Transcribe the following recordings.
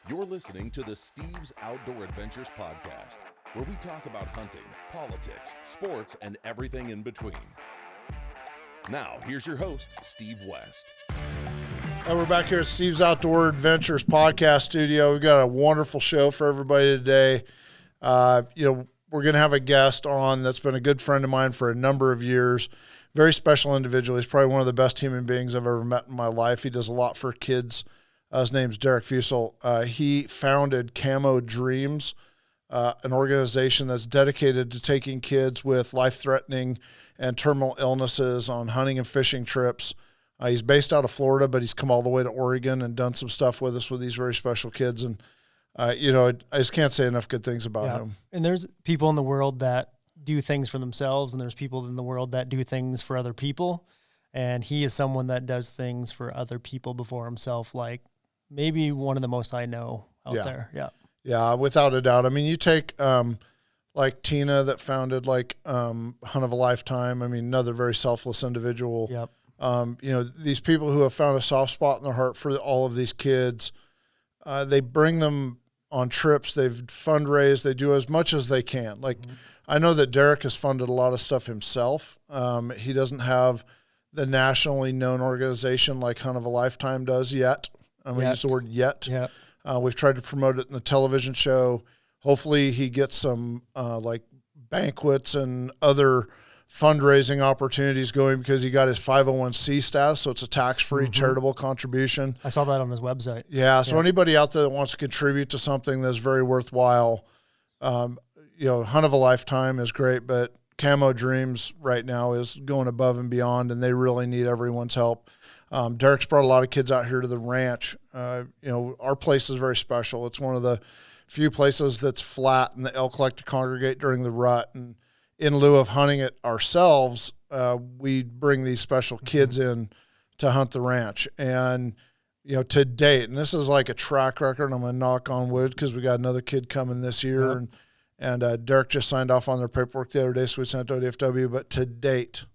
You're listening to the Steve's Outdoor Adventures podcast, where we talk about hunting, politics, sports, and everything in between. Now, here's your host, Steve West. We're back here at Steve's Outdoor Adventures podcast studio. We've got a wonderful show for everybody today. We're going to have a guest on that's been a good friend of mine for a number of years. Very special individual. He's probably one of the best human beings I've ever met in my life. He does a lot for kids. His name's Derek Fussell. He founded Camo Dreams, an organization that's dedicated to taking kids with life-threatening and terminal illnesses on hunting and fishing trips. He's based out of Florida, but he's come all the way to Oregon and done some stuff with us with these very special kids. And, I just can't say enough good things about him. And there's people in the world that do things for themselves, and there's people in the world that do things for other people. And he is someone that does things for other people before himself, like maybe one of the most I know out there. Yeah, without a doubt. I mean, you take like Tina that founded Hunt of a Lifetime. I mean, another very selfless individual. Yep. These people who have found a soft spot in their heart for all of these kids, they bring them on trips. They've fundraised. They do as much as they can. I know that Derek has funded a lot of stuff himself. He doesn't have the nationally known organization like Hunt of a Lifetime does yet. I'm going to use the word yet. Yep. We've tried to promote it in the television show. Hopefully he gets some banquets and other fundraising opportunities going because he got his 501c status, so it's a tax-free charitable contribution. I saw that on his website. Yeah, so anybody out there that wants to contribute to something that's very worthwhile, Hunt of a Lifetime is great, but Camo Dreams right now is going above and beyond, and they really need everyone's help. Derek's brought a lot of kids out here to the ranch. Our place is very special. It's one of the few places that's flat, and the elk like to congregate during the rut. And in lieu of hunting it ourselves, we bring these special kids in to hunt the ranch. And, to date, and this is like a track record, I'm going to knock on wood because we got another kid coming this year. Yep. And Derek just signed off on their paperwork the other day, so we sent it to ODFW. But to date,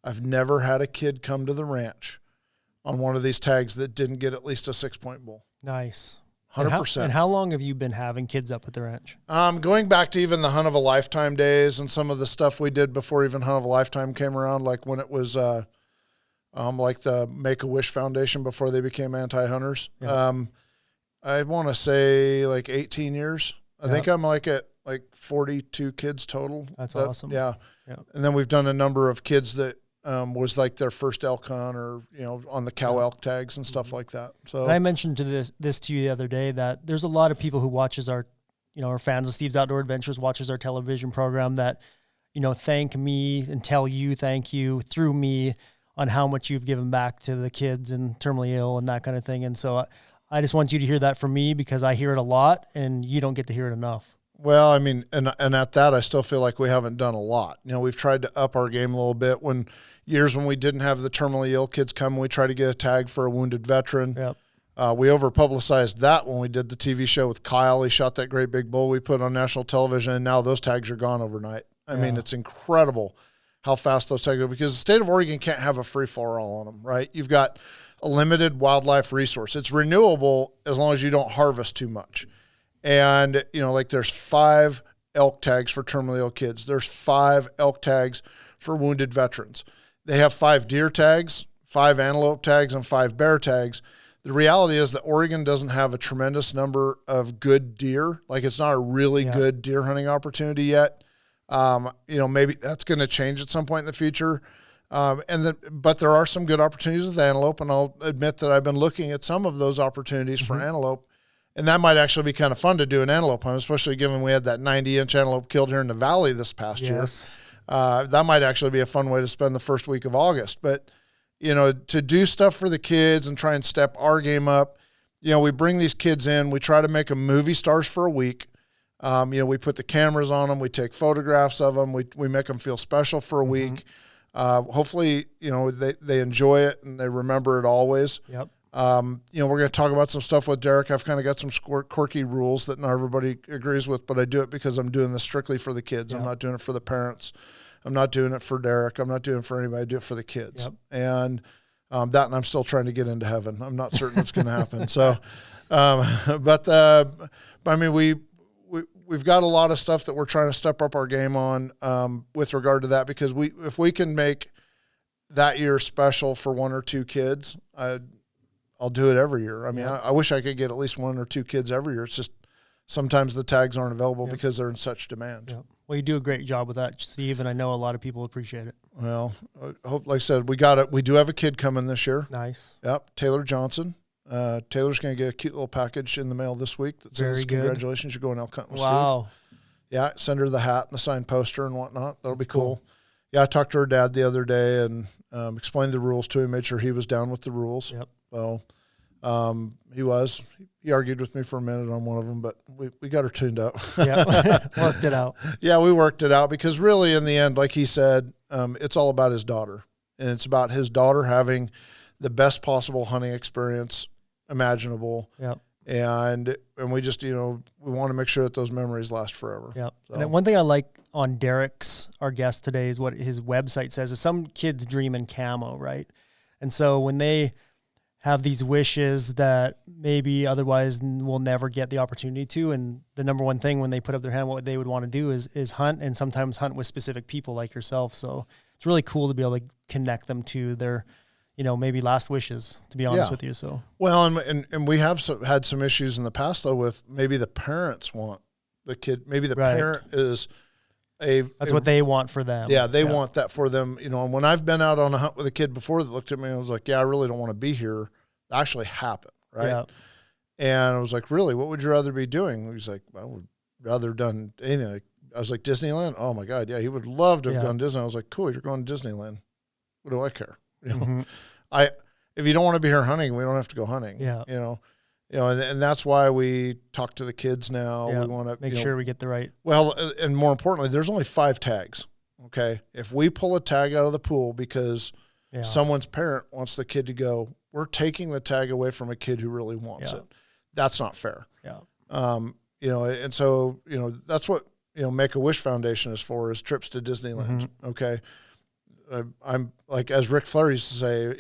I've never had a kid come to the ranch on one of these tags that didn't get at least a 6-point bull. Nice. 100%. And how long have you been having kids up at the ranch? Going back to even the Hunt of a Lifetime days and some of the stuff we did before even Hunt of a Lifetime came around, like when it was like the Make-A-Wish Foundation before they became anti-hunters. Yeah. I want to say 18 years. I think I'm at 42 kids total. That's awesome. Yeah. Yeah. And then we've done a number of kids that was their first elk hunt or, on the cow elk tags and stuff like that. So and I mentioned this to you the other day that there's a lot of people who watches our fans of Steve's Outdoor Adventures, watches our television program that, thank me and tell you thank you through me on how much you've given back to the kids and terminally ill and that kind of thing. And so I just want you to hear that from me because I hear it a lot and you don't get to hear it enough. Well, I mean, and at that, I still feel like we haven't done a lot. We've tried to up our game a little bit. When we didn't have the terminally ill kids come, we tried to get a tag for a wounded veteran. Yep. We over-publicized that when we did the TV show with Kyle. He shot that great big bull we put on national television, and now those tags are gone overnight. I mean, it's incredible how fast those tags go because the state of Oregon can't have a free-for-all on them, right? You've got a limited wildlife resource. It's renewable as long as you don't harvest too much. And, there's 5 elk tags for terminally ill kids. There's 5 elk tags for wounded veterans. They have 5 deer tags, 5 antelope tags, and 5 bear tags. The reality is that Oregon doesn't have a tremendous number of good deer. It's not a really good deer hunting opportunity yet. Maybe that's going to change at some point in the future. But there are some good opportunities with antelope, and I'll admit that I've been looking at some of those opportunities for antelope. And that might actually be kind of fun to do an antelope hunt, especially given we had that 90-inch antelope killed here in the valley this past year. That might actually be a fun way to spend the first week of August. But, to do stuff for the kids and try and step our game up, we bring these kids in. We try to make them movie stars for a week. We put the cameras on them. We take photographs of them. We make them feel special for a week. Hopefully, they enjoy it and they remember it always. Yep. We're going to talk about some stuff with Derek. I've kind of got some quirky rules that not everybody agrees with, but I do it because I'm doing this strictly for the kids. I'm not doing it for the parents. I'm not doing it for Derek. I'm not doing it for anybody. I do it for the kids. And I'm still trying to get into heaven. I'm not certain it's going to happen. So, But I mean, we've got a lot of stuff that we're trying to step up our game on with regard to that, because if we can make that year special for one or two kids, I'll do it every year. I mean, I wish I could get at least one or two kids every year. It's just sometimes the tags aren't available because they're in such demand. Yep. Well, you do a great job with that, Steve, and I know a lot of people appreciate it. Well, I hope, like I said, we got it. We do have a kid coming this year. Nice. Yep, Taylor Johnson. Taylor's going to get a cute little package in the mail this week that says, "Congratulations, you're going elk hunting with Steve." Yeah, send her the hat and the signed poster and whatnot. That'll be cool. Yeah, I talked to her dad the other day and explained the rules to him, made sure he was down with the rules. Yep. So he was. He argued with me for a minute on one of them, but we got her tuned up. Yeah, worked it out. Yeah, we worked it out, because really in the end, like he said, it's all about his daughter. And it's about his daughter having the best possible hunting experience imaginable. Yep. And we just, we want to make sure that those memories last forever. Yep. So. And one thing I like on Derek's, our guest today, is what his website says is some kids dream in camo, right? And so when they have these wishes that maybe otherwise will never get the opportunity to, and the number one thing when they put up their hand, what they would want to do is hunt, and sometimes hunt with specific people like yourself. So it's really cool to be able to connect them to their, maybe last wishes, to be honest with you. So, well, and we have had some issues in the past though, with maybe the parents want the kid, maybe the parent is that's what they want for them. Yeah. They want that for them. And when I've been out on a hunt with a kid before that looked at me and was like, yeah, I really don't want to be here. It actually happened. Right. Yeah. And I was like, really, what would you rather be doing? He was like, I would rather done anything. I was like, Disneyland. Oh my God. Yeah. He would love to have gone to Disneyland. I was like, cool. You're going to Disneyland. What do I care? If you don't want to be here hunting, we don't have to go hunting. Yeah. And that's why we talk to the kids now. Yeah. We want to make sure we get the right. Well, and more importantly, there's only 5 tags. Okay. If we pull a tag out of the pool because someone's parent wants the kid to go, we're taking the tag away from a kid who really wants it. That's not fair. Yeah. And so, that's what, Make-A-Wish Foundation is for, is trips to Disneyland. Mm-hmm. Okay. I'm like, as Ric Flair used to say,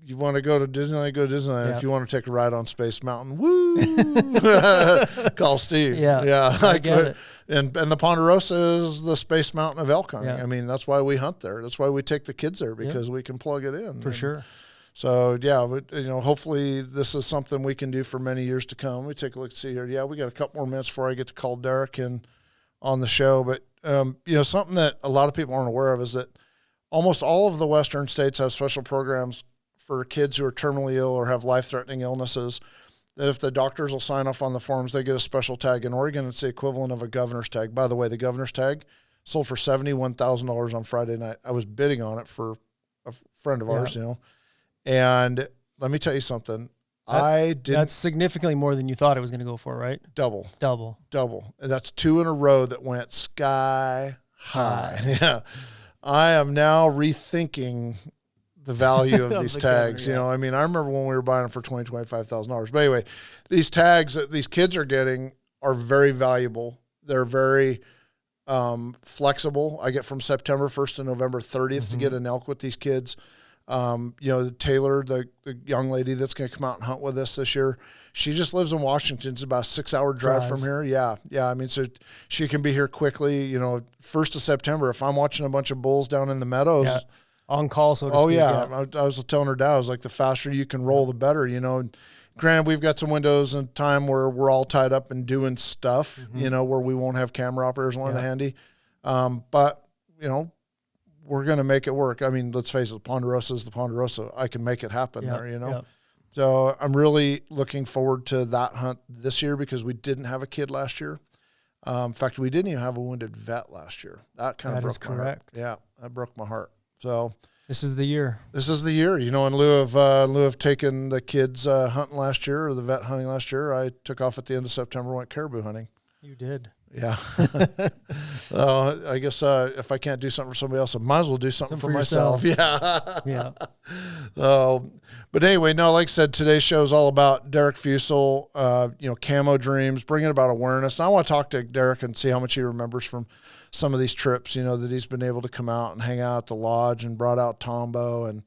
you want to go to Disneyland, go to Disneyland. Yeah. If you want to take a ride on Space Mountain, woo, call Steve. Yeah. I get it. And the Ponderosa is the Space Mountain of elk hunting. Yeah. I mean, that's why we hunt there. That's why we take the kids there, because we can plug it in. For sure. So, hopefully this is something we can do for many years to come. We take a look and see here. Yeah, we got a couple more minutes before I get to call Derek in on the show. But, something that a lot of people aren't aware of is that almost all of the Western states have special programs for kids who are terminally ill or have life-threatening illnesses, that if the doctors will sign off on the forms, they get a special tag. In Oregon, it's the equivalent of a governor's tag. By the way, the governor's tag sold for $71,000 on Friday night. I was bidding on it for a friend of ours, And let me tell you something. That's significantly more than you thought it was going to go for, right? Double. And that's 2 in a row that went sky high. Yeah. I am now rethinking the value of these tags. I remember when we were buying them for $25,000. But anyway, these tags that these kids are getting are very valuable. They're very flexible. I get from September 1st to November 30th to get an elk with these kids. Taylor, the young lady that's going to come out and hunt with us this year, she just lives in Washington. It's about a 6-hour drive from here. Yeah. I mean, so she can be here quickly. 1st of September, if I'm watching a bunch of bulls down in the meadows, on call, so to speak. I was telling her dad, I was like, the faster you can roll, the better. Granted, we've got some windows in time where we're all tied up and doing stuff. Where we won't have camera operators on handy. But we're going to make it work. I mean, let's face it, the Ponderosa is the Ponderosa. I can make it happen there, Yep. So I'm really looking forward to that hunt this year, because we didn't have a kid last year. In fact, we didn't even have a wounded vet last year. That kind of broke my heart. Yeah, that broke my heart. So this is the year. In lieu of taking the kids hunting last year, or the vet hunting last year, I took off at the end of September, went caribou hunting. You did. Yeah. I guess if I can't do something for somebody else, I might as well do something for myself. Yeah. Yeah. But anyway, no, like I said, today's show is all about Derek Fussell, Camo Dreams, bringing about awareness. And I want to talk to Derek and see how much he remembers from some of these trips, that he's been able to come out and hang out at the lodge and brought out Tombo and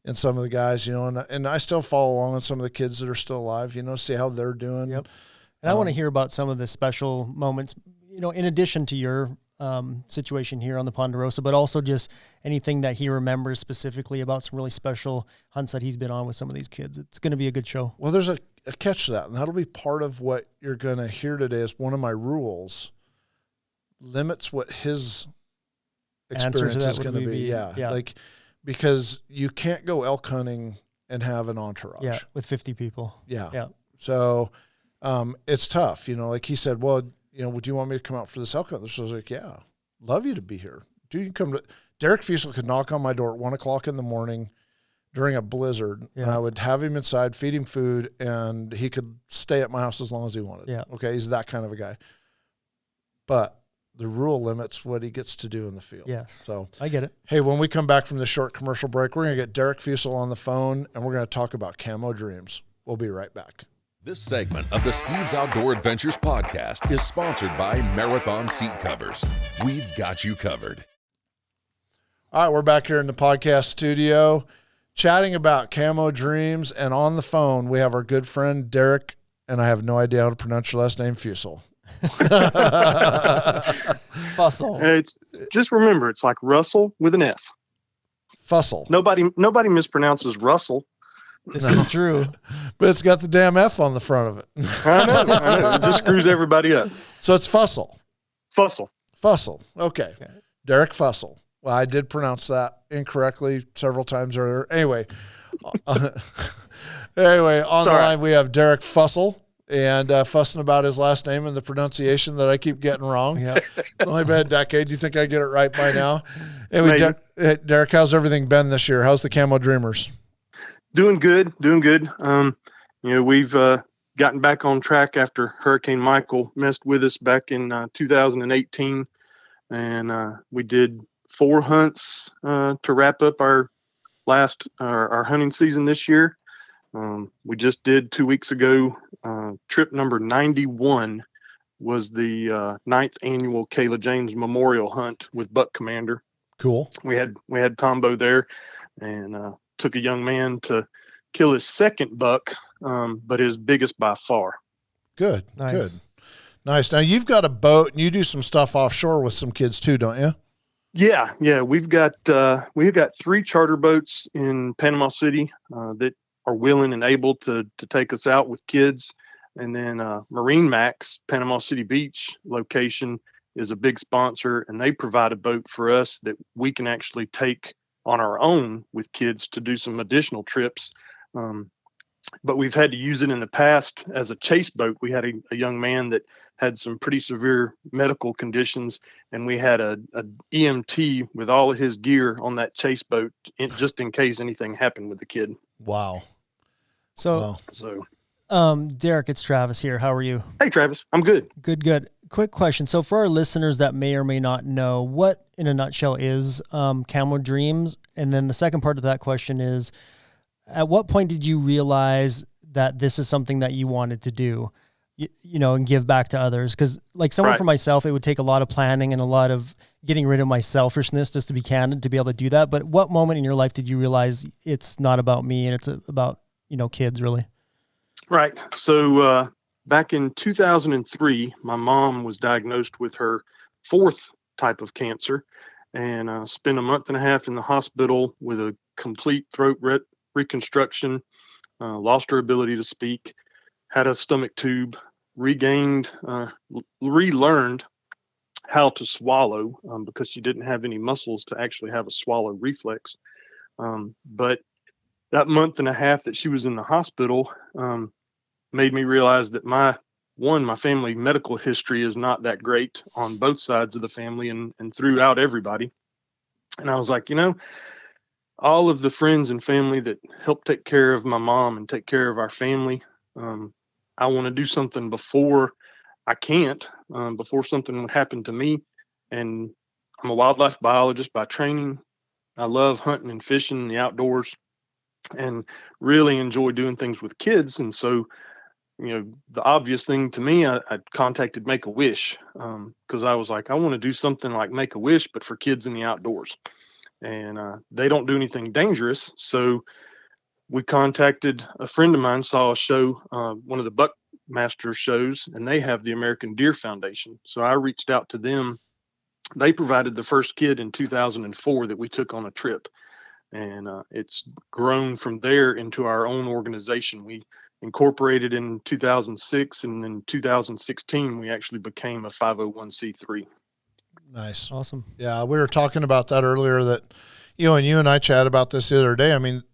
in some of the guys, and I still follow along on some of the kids that are still alive, see how they're doing. Yep. And I want to hear about some of the special moments, in addition to your situation here on the Ponderosa, but also just anything that he remembers specifically about some really special hunts that he's been on with some of these kids. It's going to be a good show. Well, there's a catch to that, and that'll be part of what you're going to hear today is one of my rules limits what his experience is going to be. Yeah. Like, because you can't go elk hunting and have an entourage. Yeah, with 50 people. Yeah. So it's tough. Like he said, well, would you want me to come out for this elk hunt? So I was like, yeah, love you to be here. Dude, you can come to – Derek Fussell could knock on my door at 1 o'clock in the morning during a blizzard, and I would have him inside, feed him food, and he could stay at my house as long as he wanted. Yeah. Okay, he's that kind of a guy. But the rule limits what he gets to do in the field. Yes. So I get it. Hey, when we come back from this short commercial break, we're going to get Derek Fussell on the phone, and we're going to talk about Camo Dreams. We'll be right back. This segment of the Steve's Outdoor Adventures podcast is sponsored by Marathon Seat Covers. We've got you covered. All right, we're back here in the podcast studio chatting about Camo Dreams, and on the phone we have our good friend Derek, and I have no idea how to pronounce your last name, Fussell. Fussell. It's just remember, it's like Russell with an F. Fussell. Nobody mispronounces Russell. This is true. But it's got the damn F on the front of it. I know. It just screws everybody up. So it's Fussell. Fussell. Okay. Derek Fussell. Well, I did pronounce that incorrectly several times earlier. Anyway, on the line we have Derek Fussell, and fussing about his last name and the pronunciation that I keep getting wrong. Yeah. It's only been a decade. Do you think I get it right by now? Anyway, Derek, how's everything been this year? How's the Camo Dreamers? Doing good. We've gotten back on track after Hurricane Michael messed with us back in 2018, and we did 4 hunts to wrap up our last our hunting season this year. We just did 2 weeks ago. Trip number 91 was the 9th annual Kayla James Memorial Hunt with Buck Commander. Cool. We had Tombo there, and took a young man to kill his second buck, but his biggest by far. Good. Nice. Now you've got a boat and you do some stuff offshore with some kids too, don't you? Yeah. We've got 3 charter boats in Panama City that are willing and able to take us out with kids. And then Marine Max, Panama City Beach location, is a big sponsor, and they provide a boat for us that we can actually take on our own with kids to do some additional trips. But we've had to use it in the past as a chase boat. We had a young man that had some pretty severe medical conditions, and we had a EMT with all of his gear on that chase boat just in case anything happened with the kid. Wow. So, Derek, it's Travis here. How are you? Hey, Travis. I'm good. Good. Quick question. So for our listeners that may or may not know, what in a nutshell is Camo Dreams? And then the second part of that question is, at what point did you realize that this is something that you wanted to do, and give back to others? Because like someone for myself, it would take a lot of planning and a lot of getting rid of my selfishness, just to be candid, to be able to do that. But what moment in your life did you realize it's not about me and it's about, kids really? Right. So, back in 2003, my mom was diagnosed with her 4th type of cancer, and spent a month and a half in the hospital with a complete throat reconstruction, lost her ability to speak, had a stomach tube, relearned how to swallow because she didn't have any muscles to actually have a swallow reflex. But that month and a half that she was in the hospital made me realize that my family medical history is not that great on both sides of the family and throughout everybody. And I was like, all of the friends and family that helped take care of my mom and take care of our family, I want to do something before I can't, before something would happen to me. And I'm a wildlife biologist by training. I love hunting and fishing in the outdoors and really enjoy doing things with kids. And so, the obvious thing to me, I contacted Make-A-Wish because I was like, I want to do something like Make-A-Wish, but for kids in the outdoors. and they don't do anything dangerous. So we contacted a friend of mine, saw a show, one of the Buckmaster shows, and they have the American Deer Foundation. So I reached out to them. They provided the first kid in 2004 that we took on a trip. And it's grown from there into our own organization. We incorporated in 2006, and in 2016, we actually became a 501c3. Nice. Awesome. Yeah, we were talking about that earlier, that, and you and I chatted about this the other day. I mean,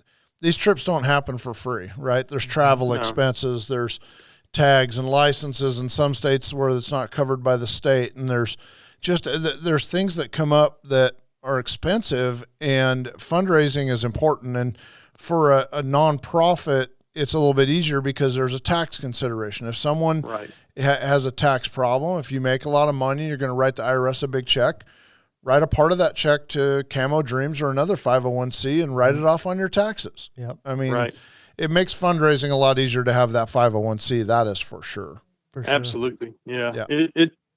these trips don't happen for free, right? There's travel expenses, there's tags and licenses in some states where it's not covered by the state. And there's things that come up that are expensive, and fundraising is important. And for a nonprofit, it's a little bit easier because there's a tax consideration. If someone has a tax problem, if you make a lot of money, you're going to write the IRS a big check, write a part of that check to Camo Dreams or another 501c and write it off on your taxes. Yep. I mean, it makes fundraising a lot easier to have that 501c. That is for sure. Absolutely. Yeah.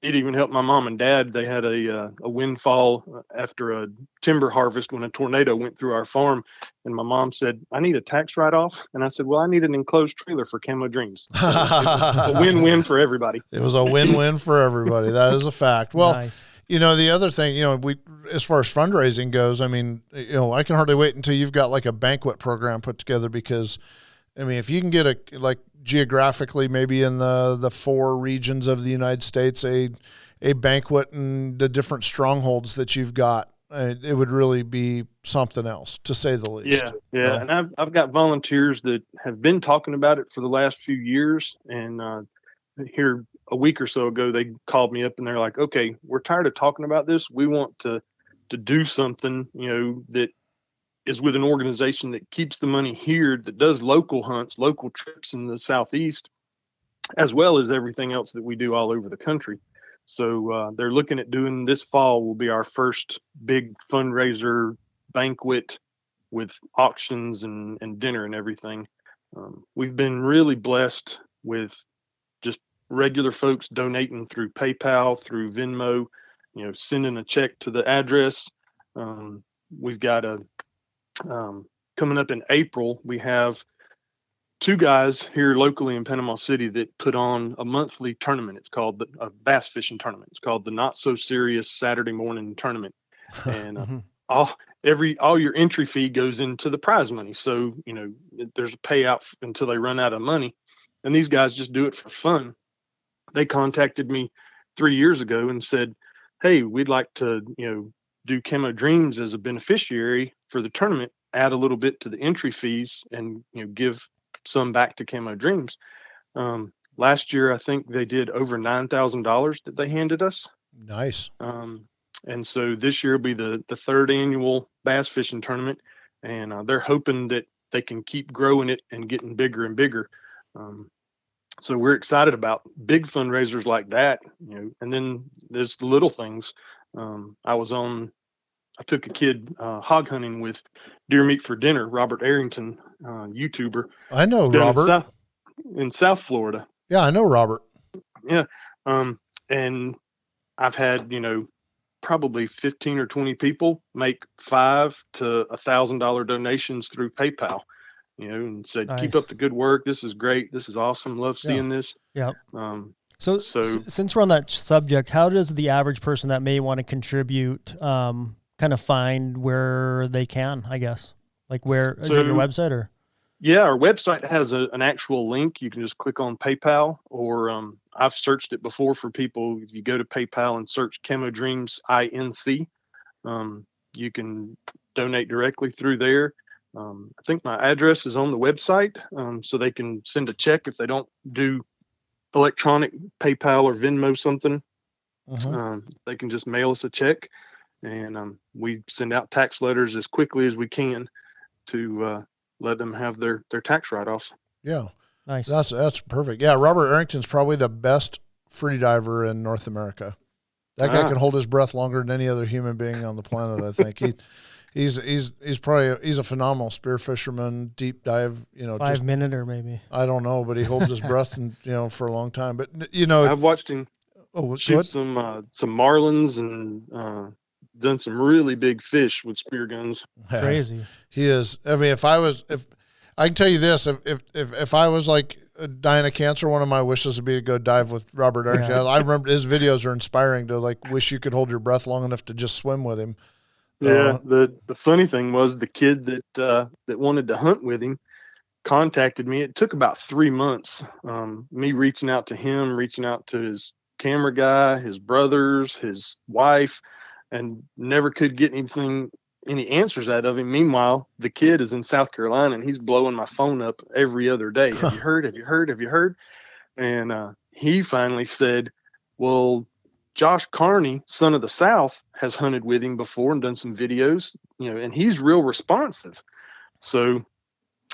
It even helped my mom and dad. They had a windfall after a timber harvest when a tornado went through our farm. And my mom said, I need a tax write-off. And I said, well, I need an enclosed trailer for Camo Dreams. So it was a win-win for everybody. It was a win-win for everybody. That is a fact. Well, nice. The other thing, as far as fundraising goes, I mean, I can hardly wait until you've got like a banquet program put together, because, I mean, if you can get geographically, maybe in the 4 regions of the United States, a banquet and the different strongholds that you've got, it would really be something else, to say the least. Yeah. And I've got volunteers that have been talking about it for the last few years. And here a week or so ago, they called me up and they're like, okay, we're tired of talking about this. We want to do something, that is with an organization that keeps the money here, that does local hunts, local trips in the Southeast, as well as everything else that we do all over the country. So they're looking at doing this fall will be our first big fundraiser banquet with auctions and dinner and everything. We've been really blessed with just regular folks donating through PayPal, through Venmo, sending a check to the address. We've got coming up in April, we have 2 guys here locally in Panama City that put on a monthly tournament. It's called a bass fishing tournament. It's called the Not So Serious Saturday Morning Tournament. And all your entry fee goes into the prize money. So, there's a payout until they run out of money. And these guys just do it for fun. They contacted me 3 years ago and said, hey, we'd like to, do Camo Dreams as a beneficiary for the tournament, add a little bit to the entry fees, and give some back to Camo Dreams. Last year, I think they did over $9,000 that they handed us. Nice. And so this year will be the 3rd annual bass fishing tournament, and they're hoping that they can keep growing it and getting bigger and bigger. So we're excited about big fundraisers like that, and then there's the little things. I took a kid hog hunting with Deer Meat for Dinner, Robert Arrington, YouTuber. I know Robert. In South Florida. Yeah, I know Robert. Yeah. And I've had, probably 15 or 20 people make $500 to $1,000 donations through PayPal, and said, nice. Keep up the good work. This is great. This is awesome. Love seeing this. Yeah. So since we're on that subject, how does the average person that may want to contribute kind of find where they can, I guess? Like, where is it your website or? Yeah, our website has an actual link. You can just click on PayPal, or I've searched it before for people. If you go to PayPal and search Camo Dreams INC, you can donate directly through there. I think my address is on the website, so they can send a check if they don't do electronic PayPal or Venmo something. They can just mail us a check, and we send out tax letters as quickly as we can to let them have their tax write-offs. Yeah. Nice. That's perfect. Yeah, Robert Arrington's probably the best free diver in North America. That guy can hold his breath longer than any other human being on the planet, I think. He's a phenomenal spear fisherman, deep dive, 5 minute or maybe. I don't know, but he holds his breath and for a long time. But I've watched him shoot some marlins and done some really big fish with spear guns. Crazy. He is. I mean, if I can tell you this, if I was like dying of cancer, one of my wishes would be to go dive with Robert Arrington. Yeah. I remember his videos are inspiring to like wish you could hold your breath long enough to just swim with him. Yeah. The funny thing was the kid that wanted to hunt with him contacted me. It took about 3 months. Me reaching out to him, reaching out to his camera guy, his brothers, his wife, and never could get any answers out of him. Meanwhile, the kid is in South Carolina and he's blowing my phone up every other day. Have you heard? Have you heard? Have you heard? And he finally said, well, Josh Carney, son of the South, has hunted with him before and done some videos, and he's real responsive. So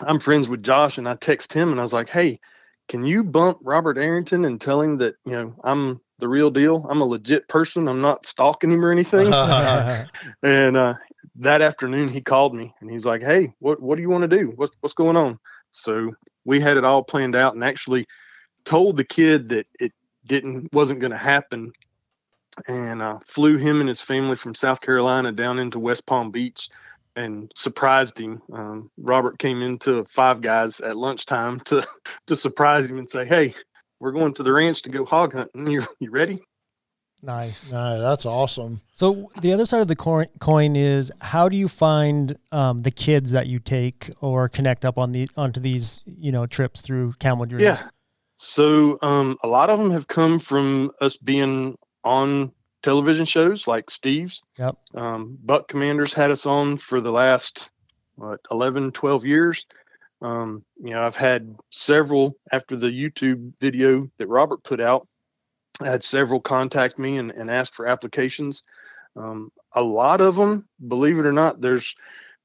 I'm friends with Josh, and I text him and I was like, hey, can you bump Robert Arrington and tell him that, I'm the real deal. I'm a legit person. I'm not stalking him or anything. And that afternoon he called me and he's like, hey, what do you want to do? What's going on? So we had it all planned out and actually told the kid that it wasn't going to happen, and flew him and his family from South Carolina down into West Palm Beach and surprised him. Robert came into Five Guys at lunchtime to surprise him and say, hey, we're going to the ranch to go hog hunting. You ready? Nice. That's awesome. So the other side of the coin is, how do you find the kids that you take or connect up onto these, trips through Camo Dreams? Yeah. So a lot of them have come from us being on television shows like Steve's. Yep. Buck Commanders had us on for the last 11, 12 years. I've had several after the YouTube video that Robert put out. I had several contact me and ask for applications. A lot of them, believe it or not, there's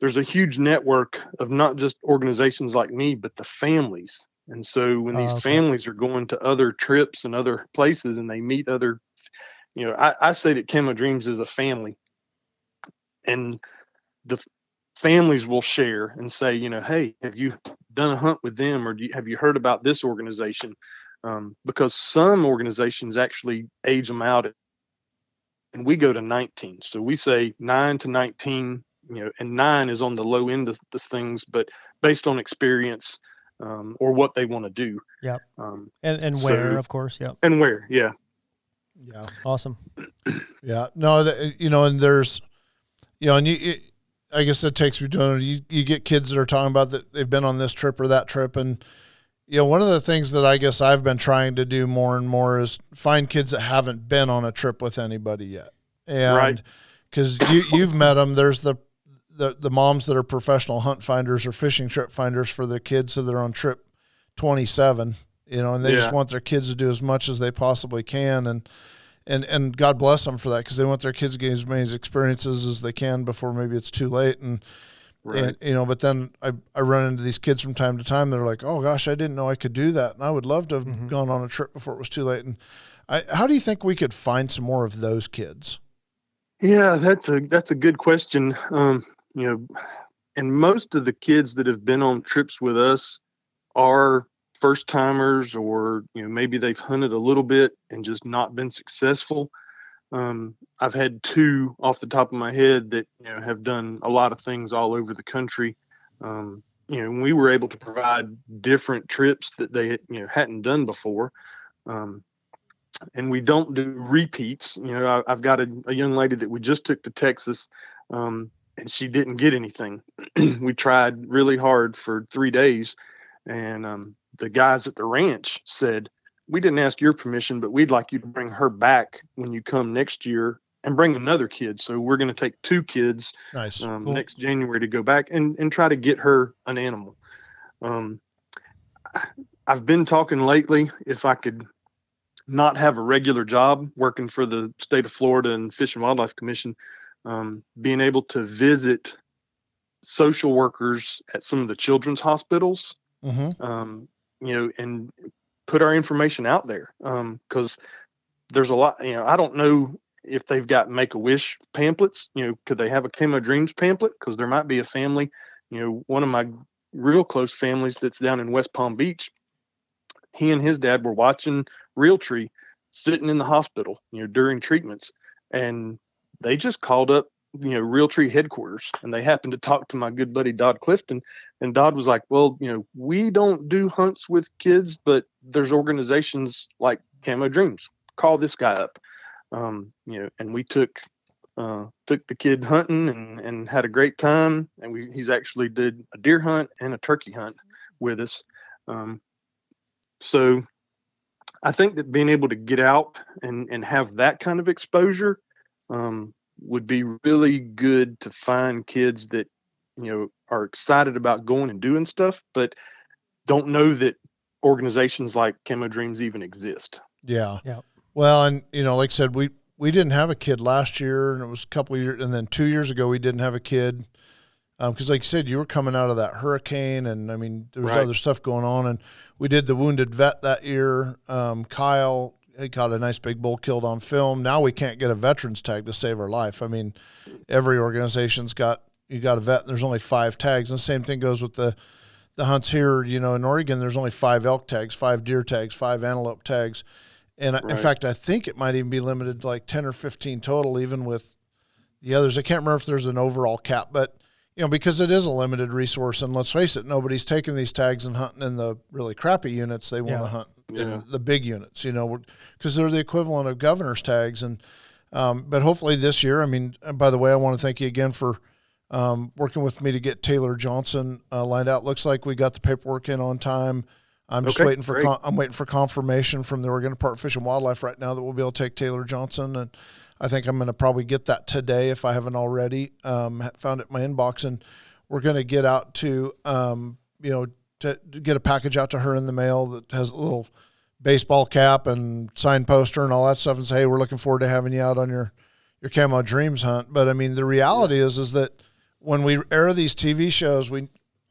a huge network of not just organizations like me, but the families. And so when these families are going to other trips and other places and they meet other, I say that Camo Dreams is a family, and the families will share and say, hey, have you done a hunt with them, or have you heard about this organization? Because some organizations actually age them out, and we go to 19. So we say 9 to 19, and 9 is on the low end of the things, but based on experience or what they want to do. Yeah. And where, of course. Yeah. And where. Yeah. Yeah. Awesome. Yeah. No, and there's, and I guess it takes me doing it. You get kids that are talking about that they've been on this trip or that trip. And, one of the things that I guess I've been trying to do more and more is find kids that haven't been on a trip with anybody yet. And because you've met them, there's the moms that are professional hunt finders or fishing trip finders for their kids. So they're on trip 27, and they just want their kids to do as much as they possibly can. And God bless them for that, because they want their kids to get as many experiences as they can before maybe it's too late. And but then I run into these kids from time to time. They're like, oh gosh, I didn't know I could do that. And I would love to have gone on a trip before it was too late. And how do you think we could find some more of those kids? Yeah, that's a good question. And most of the kids that have been on trips with us are first timers, or maybe they've hunted a little bit and just not been successful. I've had 2 off the top of my head that have done a lot of things all over the country. We were able to provide different trips that they hadn't done before. And we don't do repeats. I've got a young lady that we just took to Texas, and she didn't get anything. We tried really hard for 3 days, and the guys at the ranch said, we didn't ask your permission, but we'd like you to bring her back when you come next year and bring another kid. So we're going to take 2 kids Cool. next January to go back and try to get her an animal. I've been talking lately, if I could not have a regular job working for the state of Florida and Fish and Wildlife Commission, being able to visit social workers at some of the children's hospitals, and put our information out there. Cause there's a lot, I don't know if they've got Make-A-Wish pamphlets, could they have a Camo Dreams pamphlet? Cause there might be a family, one of my real close families that's down in West Palm Beach. He and his dad were watching Realtree sitting in the hospital, during treatments, and they just called up, Realtree headquarters, and they happened to talk to my good buddy Dodd Clifton, and Dodd was like, well, we don't do hunts with kids, but there's organizations like Camo Dreams. Call this guy up. And we took the kid hunting and had a great time. And he's actually did a deer hunt and a turkey hunt with us. So I think that being able to get out and have that kind of exposure would be really good to find kids that, are excited about going and doing stuff, but don't know that organizations like Camo Dreams even exist. Yeah. Yeah. Well, and, like I said, we didn't have a kid last year, and it was a couple of years, and then 2 years ago we didn't have a kid. Because like you said, you were coming out of that hurricane, and I mean, there was other stuff going on, and we did the wounded vet that year. Kyle, he caught a nice big bull killed on film. Now we can't get a veterans tag to save our life. I mean, every organization's got a vet, and there's only 5 tags. And the same thing goes with the hunts here. In Oregon, there's only 5 elk tags, 5 deer tags, 5 antelope tags. And in fact, I think it might even be limited to like 10 or 15 total, even with the others. I can't remember if there's an overall cap, but because it is a limited resource, and let's face it, nobody's taking these tags and hunting in the really crappy units. They want to hunt in the big units, because they're the equivalent of governor's tags. And but hopefully this year, I mean, by the way, I want to thank you again for working with me to get Taylor Johnson lined out. Looks like we got the paperwork in on time. I'm just waiting for I'm waiting for confirmation from the Oregon Department of Fish and Wildlife right now that we'll be able to take Taylor Johnson, and I think I'm going to probably get that today if I haven't already. Found it in my inbox, and we're going to get out to to get a package out to her in the mail that has a little baseball cap and signed poster and all that stuff, and say, hey, we're looking forward to having you out on your Camo Dreams hunt. But I mean, the reality is that when we air these TV shows,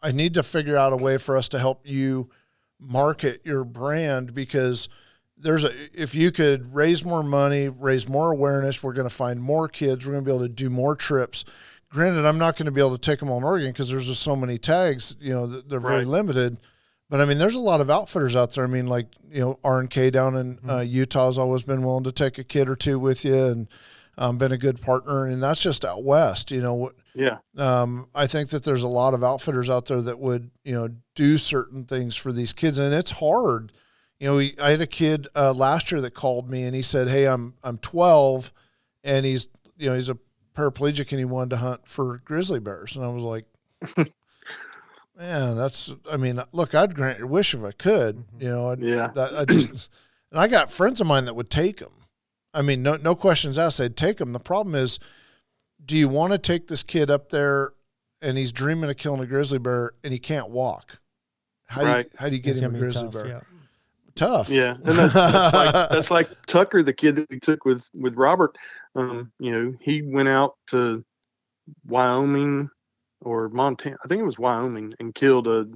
I need to figure out a way for us to help you market your brand, because if you could raise more money, raise more awareness, we're going to find more kids. We're going to be able to do more trips. Granted, I'm not going to be able to take them on Oregon because there's just so many tags, they're very limited. But I mean, there's a lot of outfitters out there. I mean, like, R&K down in Utah has always been willing to take a kid or two with you, and been a good partner. And that's just out west, Yeah. I think that there's a lot of outfitters out there that would, do certain things for these kids, and it's hard. I had a kid last year that called me, and he said, "Hey, I'm 12, and he's a paraplegic, and he wanted to hunt for grizzly bears." And I was like, "Man, look, I'd grant your wish if I could." And I got friends of mine that would take him. I mean, no questions asked, they'd take him. The problem is, do you want to take this kid up there and he's dreaming of killing a grizzly bear and he can't walk? How do you get him a grizzly bear? Yeah. Tough. Yeah. And that's like Tucker, the kid that we took with Robert. He went out to Wyoming or Montana. I think it was Wyoming, and killed a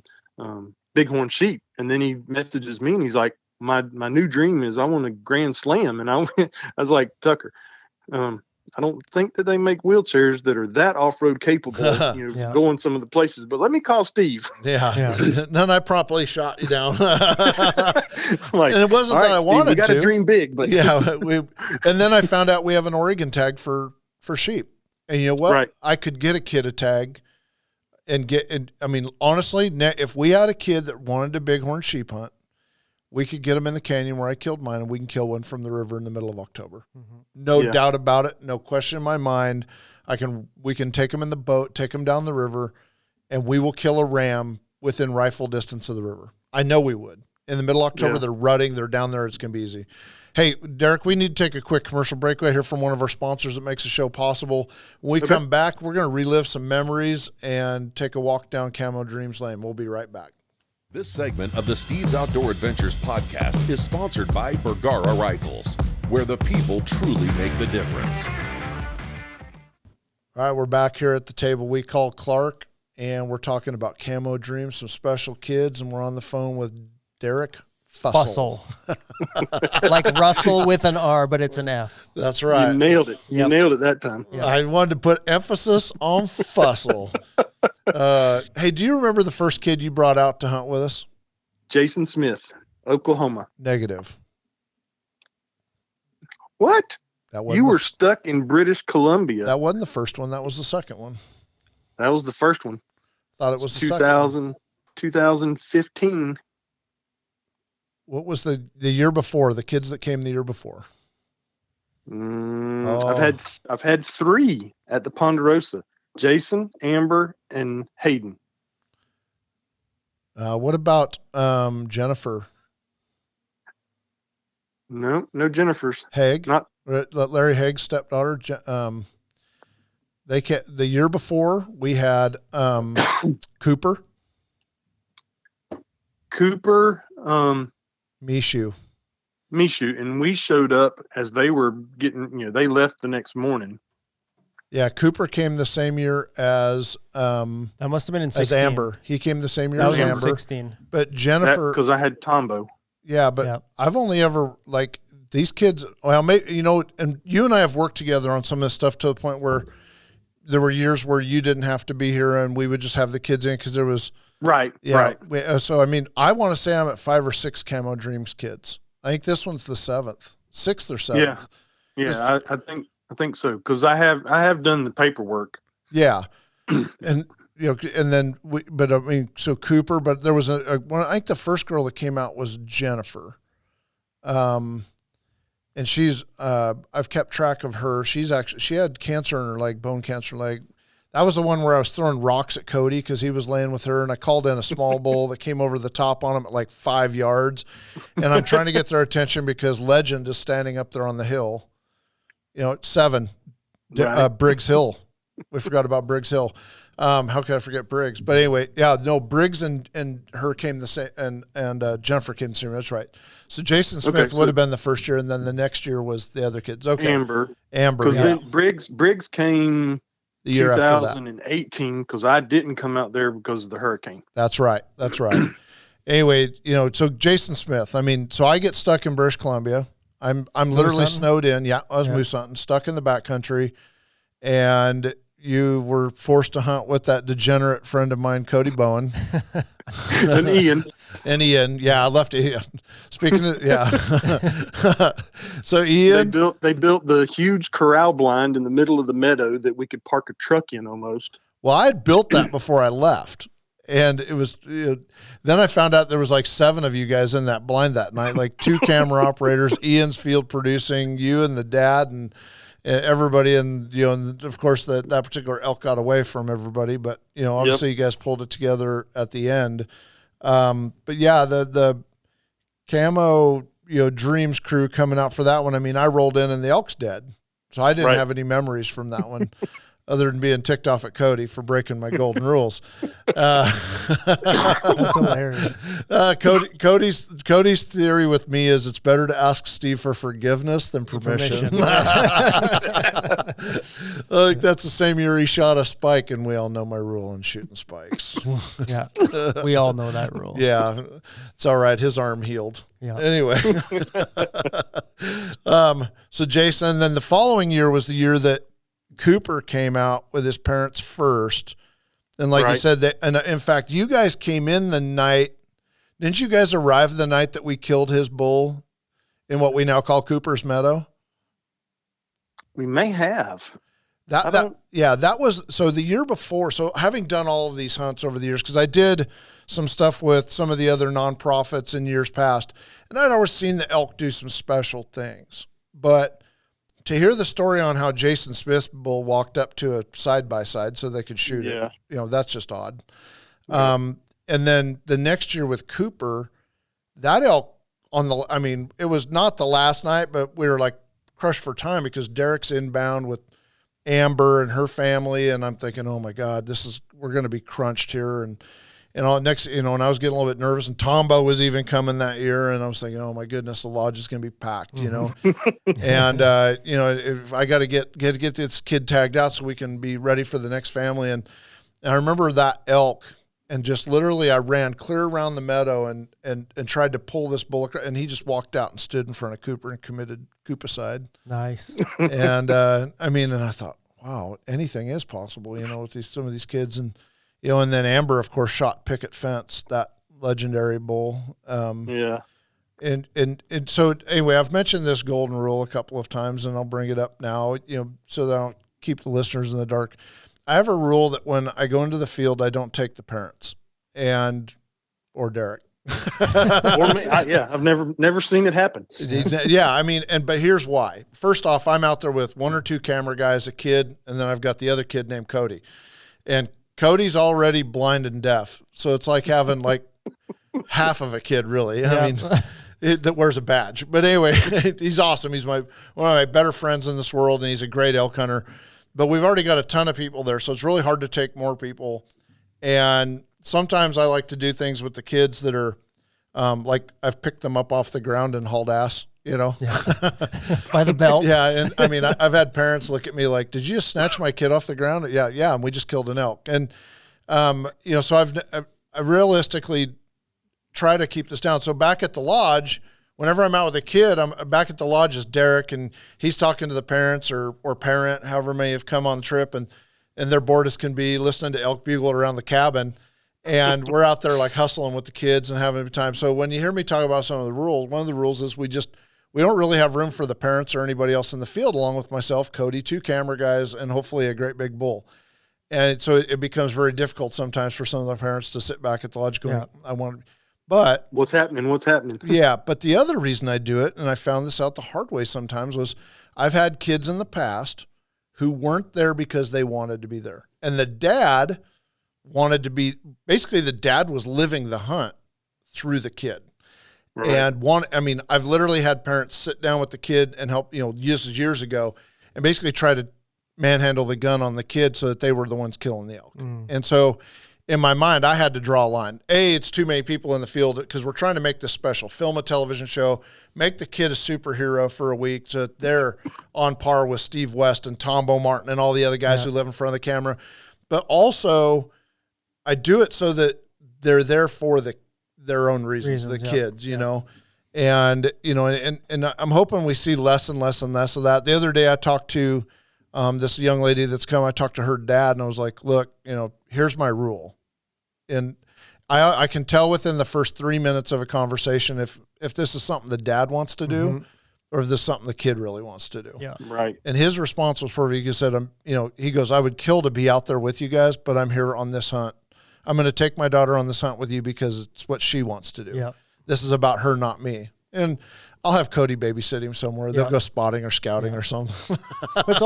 bighorn sheep. And then he messages me and he's like, my new dream is I want a grand slam. And I was like, Tucker, I don't think that they make wheelchairs that are that off-road capable, going some of the places. But let me call Steve. Yeah. None, I promptly shot you down. And it wasn't that I wanted we got to. Dream big, but and then I found out we have an Oregon tag for sheep. And you know what? Right. I could get a kid a tag honestly, if we had a kid that wanted a bighorn sheep hunt, we could get him in the canyon where I killed mine, and we can kill one from the river in the middle of October. Mm-hmm. No doubt about it. No question in my mind. We can take him in the boat, take him down the river, and we will kill a ram within rifle distance of the river. I know we would. In the middle of October, they're rutting. They're down there. It's going to be easy. Hey, Derek, we need to take a quick commercial break right here from one of our sponsors that makes the show possible. When we come back, we're going to relive some memories and take a walk down Camo Dreams Lane. We'll be right back. This segment of the Steve's Outdoor Adventures podcast is sponsored by Bergara Rifles, where the people truly make the difference. All right, we're back here at the table we call Clark, and we're talking about Camo Dreams, some special kids, and we're on the phone with Derek Fussell. Like Russell with an R, but it's an F. That's right. You nailed it. You nailed it that time. Yep. I wanted to put emphasis on Fussell. Hey, do you remember the first kid you brought out to hunt with us? Jason Smith, Oklahoma. Negative. What? You were stuck in British Columbia. That wasn't the first one. That was the second one. That was the first one. Thought it was the second one. 2015. What was the year before? The kids that came the year before? I've had 3 at the Ponderosa: Jason, Amber, and Hayden. What about Jennifer? No Jennifers. Haig, Not Larry Haig's stepdaughter. The year before we had Cooper, Mishu, and we showed up as they were getting. They left the next morning. Yeah, Cooper came the same year as that must have been in 16. as Amber. He came the same year That as was in Amber. 16. But Jennifer, Because I had Tombo. yeah, but I've only ever these kids. Well, maybe, and you and I have worked together on some of this stuff to the point where there were years where you didn't have to be here, and we would just have the kids in because there was right. So I mean, I want to say I'm at 5 or 6 Camo Dreams kids. I think this one's the 6th or 7th. Yeah, I think so, because I have done the paperwork. Yeah, and and then but I mean, so Cooper, but there was I think the first girl that came out was Jennifer, and she's I've kept track of her. She had cancer in her leg, bone cancer leg. That was the one where I was throwing rocks at Cody because he was laying with her, and I called in a small bull that came over the top on him at 5 yards, and I'm trying to get their attention because Legend is standing up there on the hill. At 7, right. Briggs Hill. We forgot about Briggs Hill. How could I forget Briggs? But anyway, Briggs and her came the same, and Jennifer came the same. That's right. So Jason Smith would have been the first year, and then the next year was the other kids. Okay, Amber. Because then Briggs came the year after that, 2018, because I didn't come out there because of the hurricane. That's right. Anyway, so Jason Smith. I mean, so I get stuck in British Columbia. I'm literally snowed in. Yeah, I was moose hunting, stuck in the backcountry, and you were forced to hunt with that degenerate friend of mine, Cody Bowen. And Ian. Yeah, I left Ian. Speaking of, yeah. So Ian. They built the huge corral blind in the middle of the meadow that we could park a truck in almost. Well, I had built that before I left. And it was, then I found out there was 7 of you guys in that blind that night, 2 camera operators, Ian's field producing, you and the dad and everybody. And, and of course that particular elk got away from everybody, but obviously you guys pulled it together at the end. But yeah, the Camo, Dreams crew coming out for that one. I mean, I rolled in and the elk's dead. So I didn't have any memories from that one. Other than being ticked off at Cody for breaking my golden rules. That's hilarious. Cody's theory with me is it's better to ask Steve for forgiveness than permission. I think that's the same year he shot a spike, and we all know my rule on shooting spikes. Yeah, we all know that rule. Yeah, it's all right. His arm healed. Yeah. Anyway. So Jason, then the following year was the year that Cooper came out with his parents first. And like you said, and in fact, you guys came in the night. Didn't you guys arrive the night that we killed his bull in what we now call Cooper's Meadow? We may have. That was, so the year before. So having done all of these hunts over the years, because I did some stuff with some of the other nonprofits in years past, and I'd always seen the elk do some special things. But to hear the story on how Jason Smith's bull walked up to a side-by-side so they could shoot it, that's just odd. Yeah. And then the next year with Cooper, that elk it was not the last night, but we were crushed for time because Derek's inbound with Amber and her family. And I'm thinking, oh my God, we're going to be crunched here. And all next, and I was getting a little bit nervous, and Tombo was even coming that year, and I was thinking, oh my goodness, the lodge is going to be packed, and if I got to get this kid tagged out so we can be ready for the next family. And I remember that elk, and just literally I ran clear around the meadow and tried to pull this bull, and he just walked out and stood in front of Cooper and committed Coopicide. Nice. And and I thought, wow, anything is possible, with some of these kids. And and then Amber, of course, shot picket fence, that legendary bull. And so anyway, I've mentioned this golden rule a couple of times, and I'll bring it up now, so that I don't keep the listeners in the dark. I have a rule that when I go into the field, I don't take the parents or Derek. Or me. I've never seen it happen. Yeah, I mean, but here's why. First off, I'm out there with one or two camera guys, a kid, and then I've got the other kid named Cody. And Cody's already blind and deaf, so it's like having like half of a kid, really. Yeah. I mean, that wears a badge. But anyway, he's awesome. He's one of my better friends in this world, and he's a great elk hunter. But we've already got a ton of people there, so it's really hard to take more people. And sometimes I like to do things with the kids that are like I've picked them up off the ground and hauled ass, Yeah. By the belt. Yeah, and I mean, I've had parents look at me like, "Did you just snatch my kid off the ground?" Yeah, and we just killed an elk. And so I realistically try to keep this down. So back at the lodge, whenever I'm out with a kid, I'm back at the lodge is Derek, and he's talking to the parents or parent, however many have come on the trip, and they're bored as can be, listening to elk bugle around the cabin. And we're out there like hustling with the kids and having a good time. So when you hear me talk about some of the rules, one of the rules is we don't really have room for the parents or anybody else in the field, along with myself, Cody, 2 camera guys, and hopefully a great big bull. And so it becomes very difficult sometimes for some of the parents to sit back at the lodge going, I want to. But what's happening? Yeah. But the other reason I do it, and I found this out the hard way sometimes, was I've had kids in the past who weren't there because they wanted to be there. And the dad wanted to be, basically the dad was living the hunt through the kid. Right. And I've literally had parents sit down with the kid and help, years ago, and basically try to manhandle the gun on the kid so that they were the ones killing the elk. And so in my mind, I had to draw a line. It's too many people in the field because we're trying to make this special, film a television show, make the kid a superhero for a week so that they're on par with Steve West and Tom Beaumartin and all the other guys who live in front of the camera. But also I do it so that they're there for their own reasons, the kids, and I'm hoping we see less and less and less of that. The other day I talked to this young lady that's come, I talked to her dad, and I was like, look, here's my rule. And I can tell within the first 3 minutes of a conversation if this is something the dad wants to do or if this is something the kid really wants to do. Yeah. Right. And his response was perfect. He said, he goes, I would kill to be out there with you guys, but I'm here on this hunt. I'm going to take my daughter on this hunt with you because it's what she wants to do. Yeah. This is about her, not me. And I'll have Cody babysit him somewhere. They'll go spotting or scouting or something. But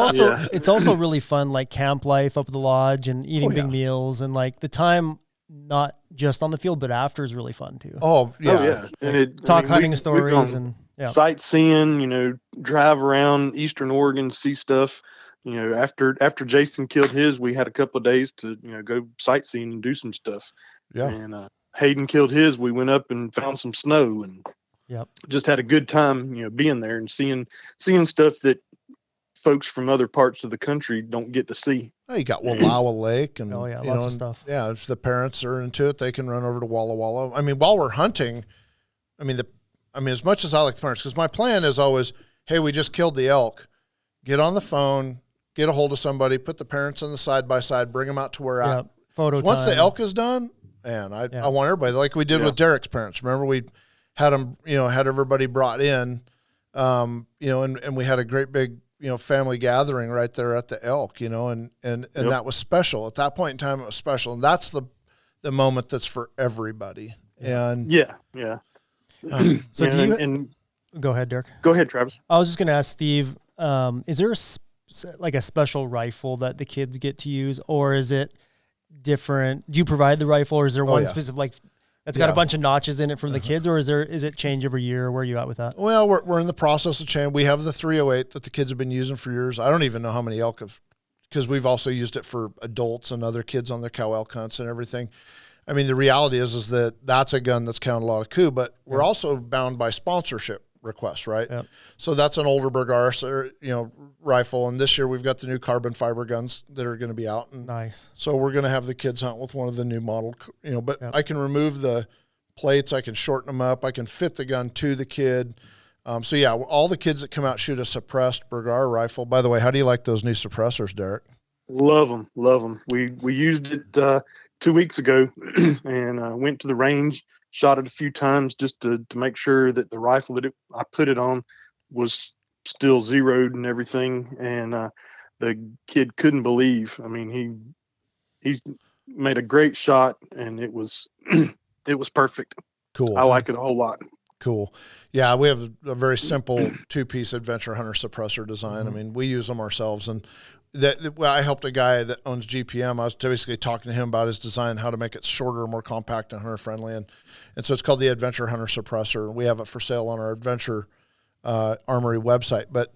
it's also really fun, like camp life up at the lodge and eating big meals, and like the time not just on the field but after is really fun too. Oh yeah. And hunting stories and sightseeing. Drive around Eastern Oregon, see stuff. After Jason killed his, we had a couple of days to go sightseeing and do some stuff. Yeah. And Hayden killed his. We went up and found some snow and just had a good time, being there and seeing stuff that folks from other parts of the country don't get to see. Oh, you got Wallowa Lake and lots of stuff. Yeah, if the parents are into it, they can run over to Walla Walla. I mean, while we're hunting, as much as I like the parents, because my plan is always, hey, we just killed the elk. Get on the phone, get a hold of somebody, put the parents on the side by side, bring them out to where we're at. Photo once time. the elk is done, man, I want everybody, like we did with Derek's parents. Remember, we had them, had everybody brought in, and we had a great big, family gathering right there at the elk, and that was special. At that point in time, it was special. And that's the moment that's for everybody. And so go ahead, Derek. Go ahead, Travis. I was just going to ask Steve, is there a special rifle that the kids get to use, or is it different? Do you provide the rifle, or is there one specific that's got a bunch of notches in it from the kids, or is it change every year? Where are you at with that? Well, we're in the process of change. We have the 308 that the kids have been using for years. I don't even know how many elk because we've also used it for adults and other kids on their cow elk hunts and everything. I mean, the reality is that that's a gun that's counted a lot of coup, but we're also bound by sponsorship requests, right? Yep. So that's an older Bergars, rifle. And this year we've got the new carbon fiber guns that are going to be out. And nice. So we're going to have the kids hunt with one of the new model, but I can remove the plates. I can shorten them up. I can fit the gun to the kid. All the kids that come out shoot a suppressed Bergar rifle. By the way, how do you like those new suppressors, Derek? Love them. We used it 2 weeks ago and went to the range, shot it a few times just to make sure that the rifle that I put it on was still zeroed and everything. And the kid couldn't believe. I mean, he made a great shot, and it was it was perfect. Cool. I like it a whole lot. Cool. Yeah, we have a very simple 2-piece adventure hunter suppressor design. I mean, we use them ourselves, and I helped a guy that owns GPM. I was basically talking to him about his design, how to make it shorter, more compact, and hunter friendly, and so it's called the Adventure Hunter Suppressor. We have it for sale on our Adventure Armory website. But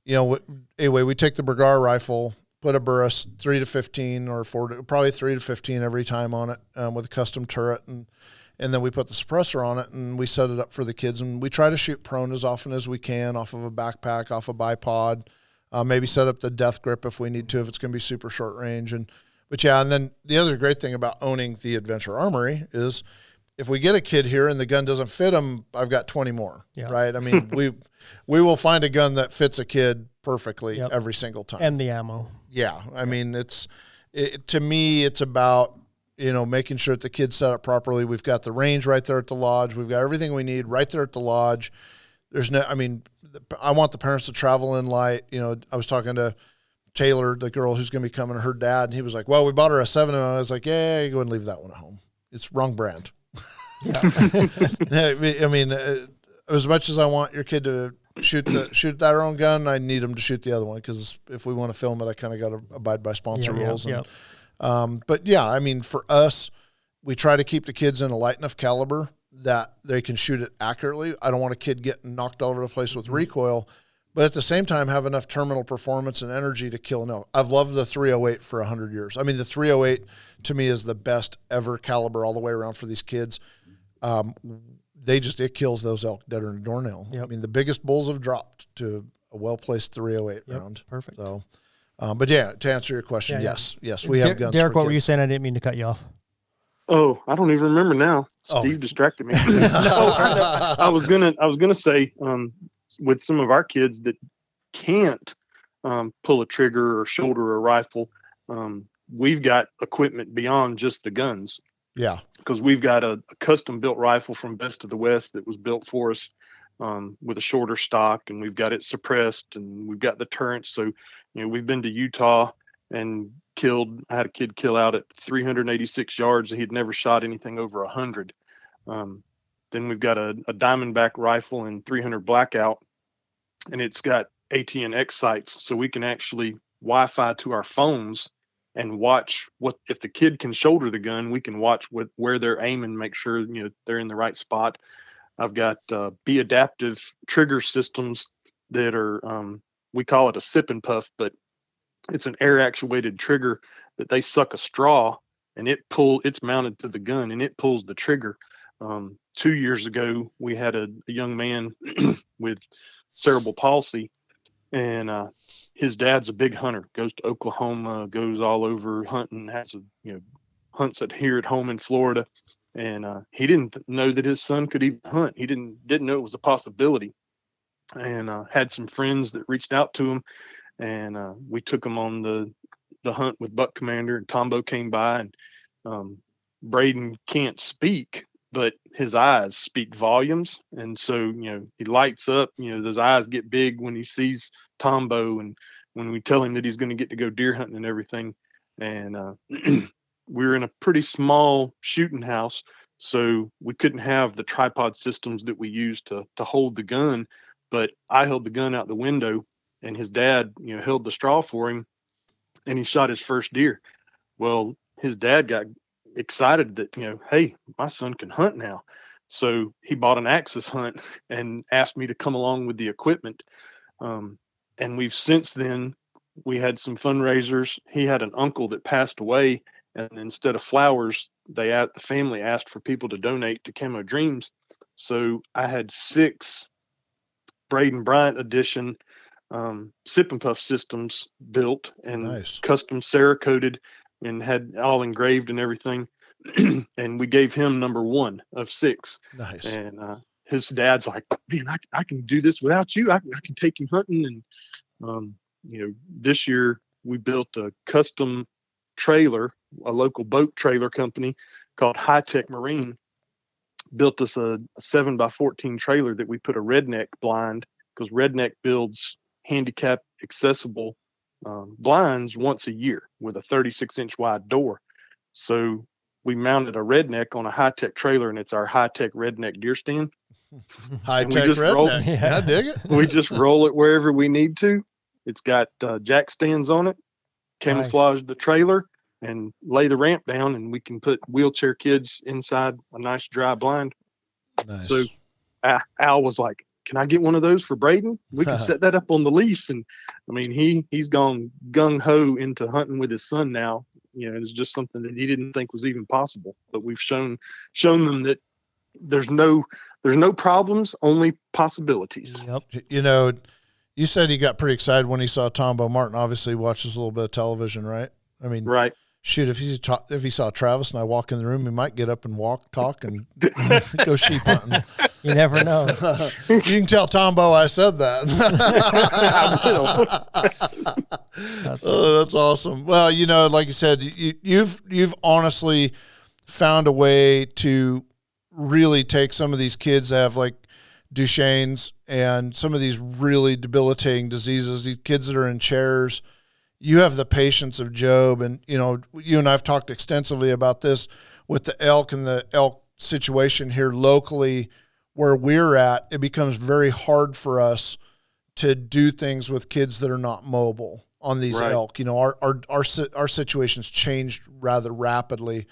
anyway, we take the Bergar rifle, put a Burris 3 to 15 or 4 probably 3 to 15 every time on it with a custom turret, and then we put the suppressor on it, and we set it up for the kids, and we try to shoot prone as often as we can off of a backpack, off a bipod, maybe set up the death grip if we need to, if it's going to be super short range. But yeah, and then the other great thing about owning the Adventure Armory is if we get a kid here and the gun doesn't fit them, I've got 20 more, right? I mean, we will find a gun that fits a kid perfectly every single time. And the ammo. Yeah. I mean, to me, it's about, making sure that the kid's set up properly. We've got the range right there at the lodge. We've got everything we need right there at the lodge. I want the parents to travel in light. I was talking to Taylor, the girl who's going to be coming, her dad, and he was like, well, we bought her a 7, and I was like, yeah, go and leave that one at home. It's wrong brand. Yeah. I mean, as much as I want your kid to shoot their own gun, I need them to shoot the other one, because if we want to film it, I kind of got to abide by sponsor rules. But yeah, I mean, for us, we try to keep the kids in a light enough caliber that they can shoot it accurately. I don't want a kid getting knocked all over the place with recoil, but at the same time have enough terminal performance and energy to kill an elk. I've loved the 308 for 100 years. I mean, the 308 to me is the best ever caliber all the way around for these kids. It kills those elk deader than a doornail. I mean, the biggest bulls have dropped to a well-placed 308 round. Perfect. So, but yeah, to answer your question, yes, we have guns. Derek, for what kids. were you saying? I didn't mean to cut you off. Oh, I don't even remember now. Steve distracted me. I was gonna say, with some of our kids that can't pull a trigger or shoulder a rifle, we've got equipment beyond just the guns. Yeah, because we've got a custom built rifle from Best of the West that was built for us with a shorter stock, and we've got it suppressed, and we've got the turrets. So, we've been to Utah and I had a kid kill out at 386 yards. He'd never shot anything over 100. Then we've got a Diamondback rifle and 300 blackout, and it's got ATNX sights, so we can actually Wi-Fi to our phones and watch if the kid can shoulder the gun, we can watch where they're aiming, make sure they're in the right spot. I've got Be Adaptive trigger systems that are we call it a sip and puff, but it's an air actuated trigger that they suck a straw, and it's mounted to the gun, and it pulls the trigger. 2 years ago, we had a young man with cerebral palsy, and his dad's a big hunter, goes to Oklahoma, goes all over hunting, hunts here at home in Florida. And he didn't know that his son could even hunt. He didn't know it was a possibility, and had some friends that reached out to him, and we took him on the hunt with Buck Commander, and Tombo came by, and Braden can't speak, but his eyes speak volumes. And so, he lights up, those eyes get big when he sees Tombo, and when we tell him that he's going to get to go deer hunting and everything. And we were in a pretty small shooting house, so we couldn't have the tripod systems that we use to hold the gun, but I held the gun out the window, and his dad, held the straw for him, and he shot his first deer. Well, his dad got excited that, hey, my son can hunt now. So he bought an Axis hunt and asked me to come along with the equipment. And we've since then, we had some fundraisers. He had an uncle that passed away, and instead of flowers, the family asked for people to donate to Camo Dreams. So I had 6 Braden Bryant edition sip and puff systems built and custom Cerakoted, and had all engraved and everything. And we gave him number 1 of 6. Nice. And his dad's like, man, I can do this without you. I can take him hunting. And this year we built a custom trailer, a local boat trailer company called High Tech Marine, built us a 7x14 trailer that we put a redneck blind, because Redneck builds handicap accessible blinds once a year with a 36-inch wide door. So we mounted a Redneck on a high-tech trailer, and it's our high-tech Redneck deer stand. High-tech Redneck. Yeah, I dig it. We just roll it wherever we need to. It's got jack stands on it, camouflage the trailer, and lay the ramp down, and we can put wheelchair kids inside a nice dry blind. Nice. So Al was like, can I get one of those for Braden? We can set that up on the lease. And I mean, he's gone gung-ho into hunting with his son now. You know, it's just something that he didn't think was even possible. But we've shown them that there's no problems, only possibilities. Yep. You know, you said he got pretty excited when he saw Tombo Martin. Obviously, he watches a little bit of television, right? I mean, right. Shoot, if he saw Travis and I walk in the room, he might get up and talk, and go sheep hunting. You never know. You can tell Tombo I said that. That's awesome. Well, you know, like you said, you've honestly found a way to really take some of these kids that have like Duchenne's and some of these really debilitating diseases, these kids that are in chairs. You have the patience of Job, and, you know, you and I have talked extensively about this with the elk and the elk situation here locally where we're at. It becomes very hard for us to do things with kids that are not mobile on these elk. You know, our situation's changed rather rapidly.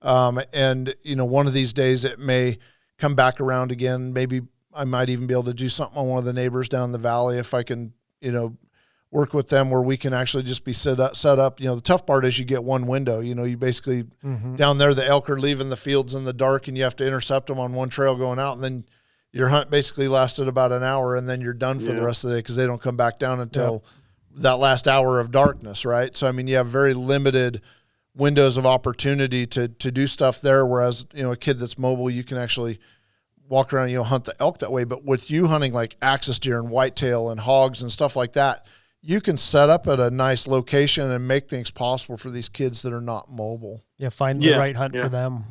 And, you know, one of these days it may come back around again. Maybe I might even be able to do something on one of the neighbors down the valley if I can, you know, work with them where we can actually just be set up. You know, the tough part is you get one window. You know, you basically down there, the elk are leaving the fields in the dark, and you have to intercept them on one trail going out, and then your hunt basically lasted about an hour, and then you're done for the rest of the day because they don't come back down until that last hour of darkness, right? So, I mean, you have very limited windows of opportunity to do stuff there, whereas, you know, a kid that's mobile, you can actually walk around, you know, hunt the elk that way. But with you hunting like axis deer and whitetail and hogs and stuff like that, you can set up at a nice location and make things possible for these kids that are not mobile. Yeah, find the right hunt for them.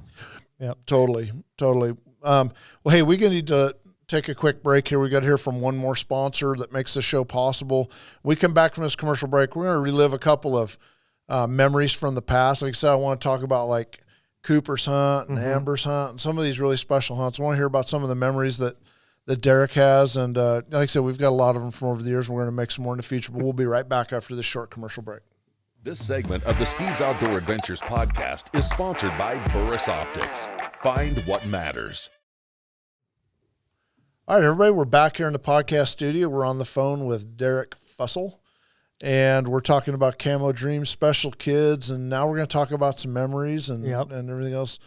Yeah, totally. Well, hey, we're going to need to take a quick break here. We got to hear from one more sponsor that makes the show possible. We come back from this commercial break. We're going to relive a couple of memories from the past. Like I said, I want to talk about like Cooper's hunt and Amber's hunt and some of these really special hunts. I want to hear about some of the memories that Derek has. And like I said, we've got a lot of them from over the years. We're going to make some more in the future, but we'll be right back after this short commercial break. This segment of the Steve's Outdoor Adventures podcast is sponsored by Burris Optics. Find what matters. All right, everybody, we're back here in the podcast studio. We're on the phone with Derek Fussell, and we're talking about Camo Dreams, special kids, and now we're going to talk about some memories and everything else.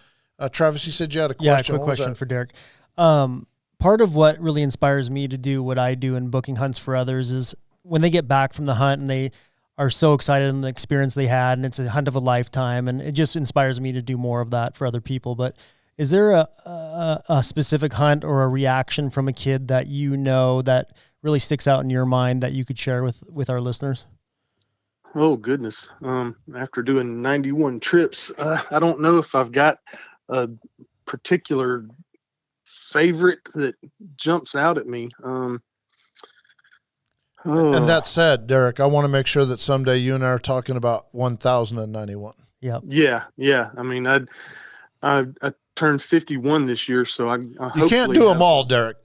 Travis, you said you had a question. Yeah, a quick question for Derek. Part of what really inspires me to do what I do in booking hunts for others is when they get back from the hunt and they are so excited in the experience they had, and it's a hunt of a lifetime, and it just inspires me to do more of that for other people. But is there a specific hunt or a reaction from a kid that you know that really sticks out in your mind that you could share with our listeners? Oh, goodness. After doing 91 trips, I don't know if I've got a particular favorite that jumps out at me. And that said, Derek, I want to make sure that someday you and I are talking about 1,091. Yeah. I mean, I turned 51 this year, so you can't do them all, Derek.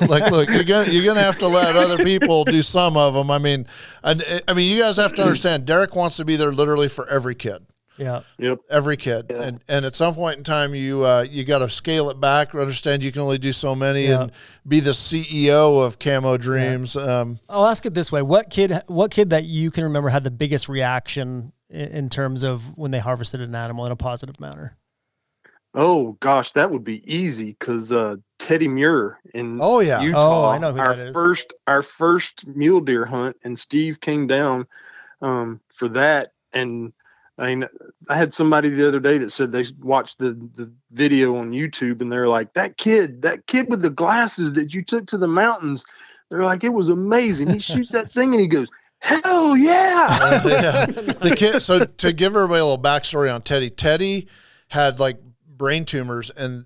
Like, look, you're gonna have to let other people do some of them. I mean, you guys have to understand. Derek wants to be there literally for every kid. Yeah. Yep. Every kid. Yeah. And at some point in time, you got to scale it back. Understand you can only do so many, and be the CEO of Camo Dreams. Yeah. I'll ask it this way: what kid that you can remember had the biggest reaction in terms of when they harvested an animal in a positive manner? Oh gosh, that would be easy because Teddy Muir in Utah. Oh, I know who that is. Our first mule deer hunt, and Steve came down for that. And I mean, I had somebody the other day that said they watched the video on YouTube, and they're like, that kid with the glasses that you took to the mountains, they're like, it was amazing. He shoots that thing and he goes, hell yeah. The kid. So to give everybody a little backstory on Teddy had like brain tumors, and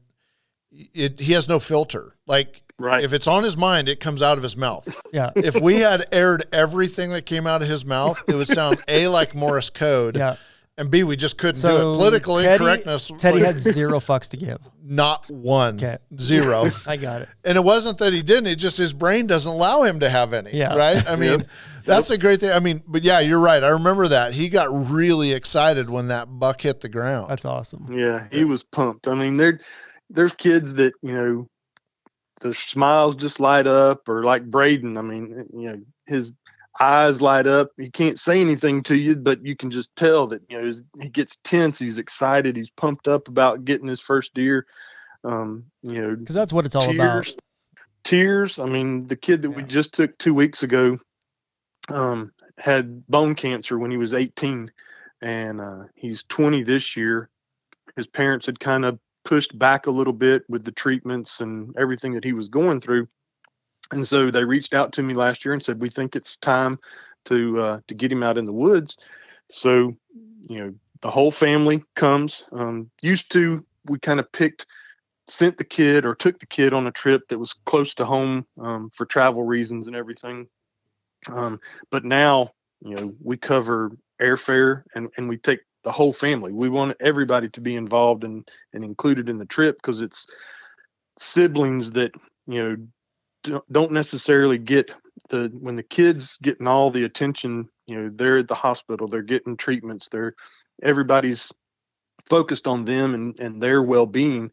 he has no filter. Like, Right. if it's on his mind, it comes out of his mouth. Yeah. If we had aired everything that came out of his mouth, it would sound A, like Morse code, Yeah. and B, we just couldn't do So it. Political incorrectness. Teddy like, had 0 fucks to give. not one. Okay. 0. I got it. And it wasn't that he didn't. It just his brain doesn't allow him to have any. Yeah. Right? I mean, that's a great thing. I mean, but yeah, you're right. I remember that. He got really excited when that buck hit the ground. That's awesome. Yeah, he was pumped. I mean, there's kids that, their smiles just light up, or like Braden. I mean, his eyes light up. He can't say anything to you, but you can just tell that, he gets tense. He's excited. He's pumped up about getting his first deer. Because that's what it's all about. Tears. I mean, the kid that we just took 2 weeks ago had bone cancer when he was 18, and he's 20 this year. His parents had kind of pushed back a little bit with the treatments and everything that he was going through. And so they reached out to me last year and said, we think it's time to get him out in the woods. So, the whole family comes. We kind of took the kid on a trip that was close to home for travel reasons and everything. But now, we cover airfare and we take the whole family. We want everybody to be involved and included in the trip, because it's siblings that, don't necessarily get when the kids getting all the attention, they're at the hospital, they're getting treatments, everybody's focused on them and their well-being.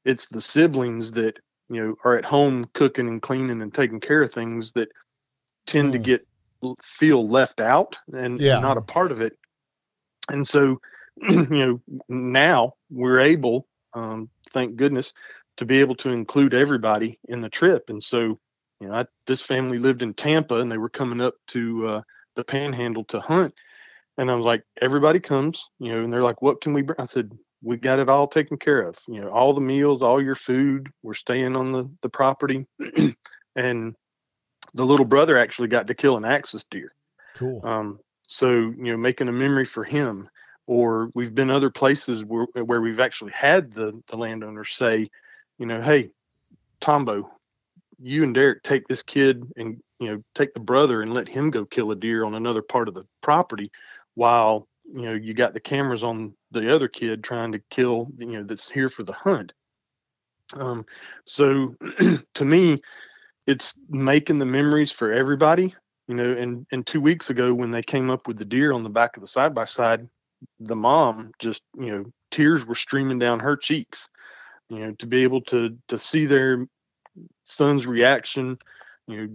It's the siblings that, are at home cooking and cleaning and taking care of things that tend to feel left out and not a part of it. And so, now we're able, thank goodness, to be able to include everybody in the trip. And so, this family lived in Tampa, and they were coming up to the Panhandle to hunt. And I was like, everybody comes, and they're like, what can we bring? I said, we got it all taken care of. All the meals, all your food, we're staying on the property. And the little brother actually got to kill an axis deer. Cool. So, making a memory for him. Or we've been other places where we've actually had the landowners say, hey, Tombo, you and Derek take this kid and, take the brother and let him go kill a deer on another part of the property, while, you got the cameras on the other kid trying to kill, that's here for the hunt. So to me, it's making the memories for everybody, and 2 weeks ago when they came up with the deer on the back of the side-by-side, the mom just, tears were streaming down her cheeks, to be able to see their son's reaction,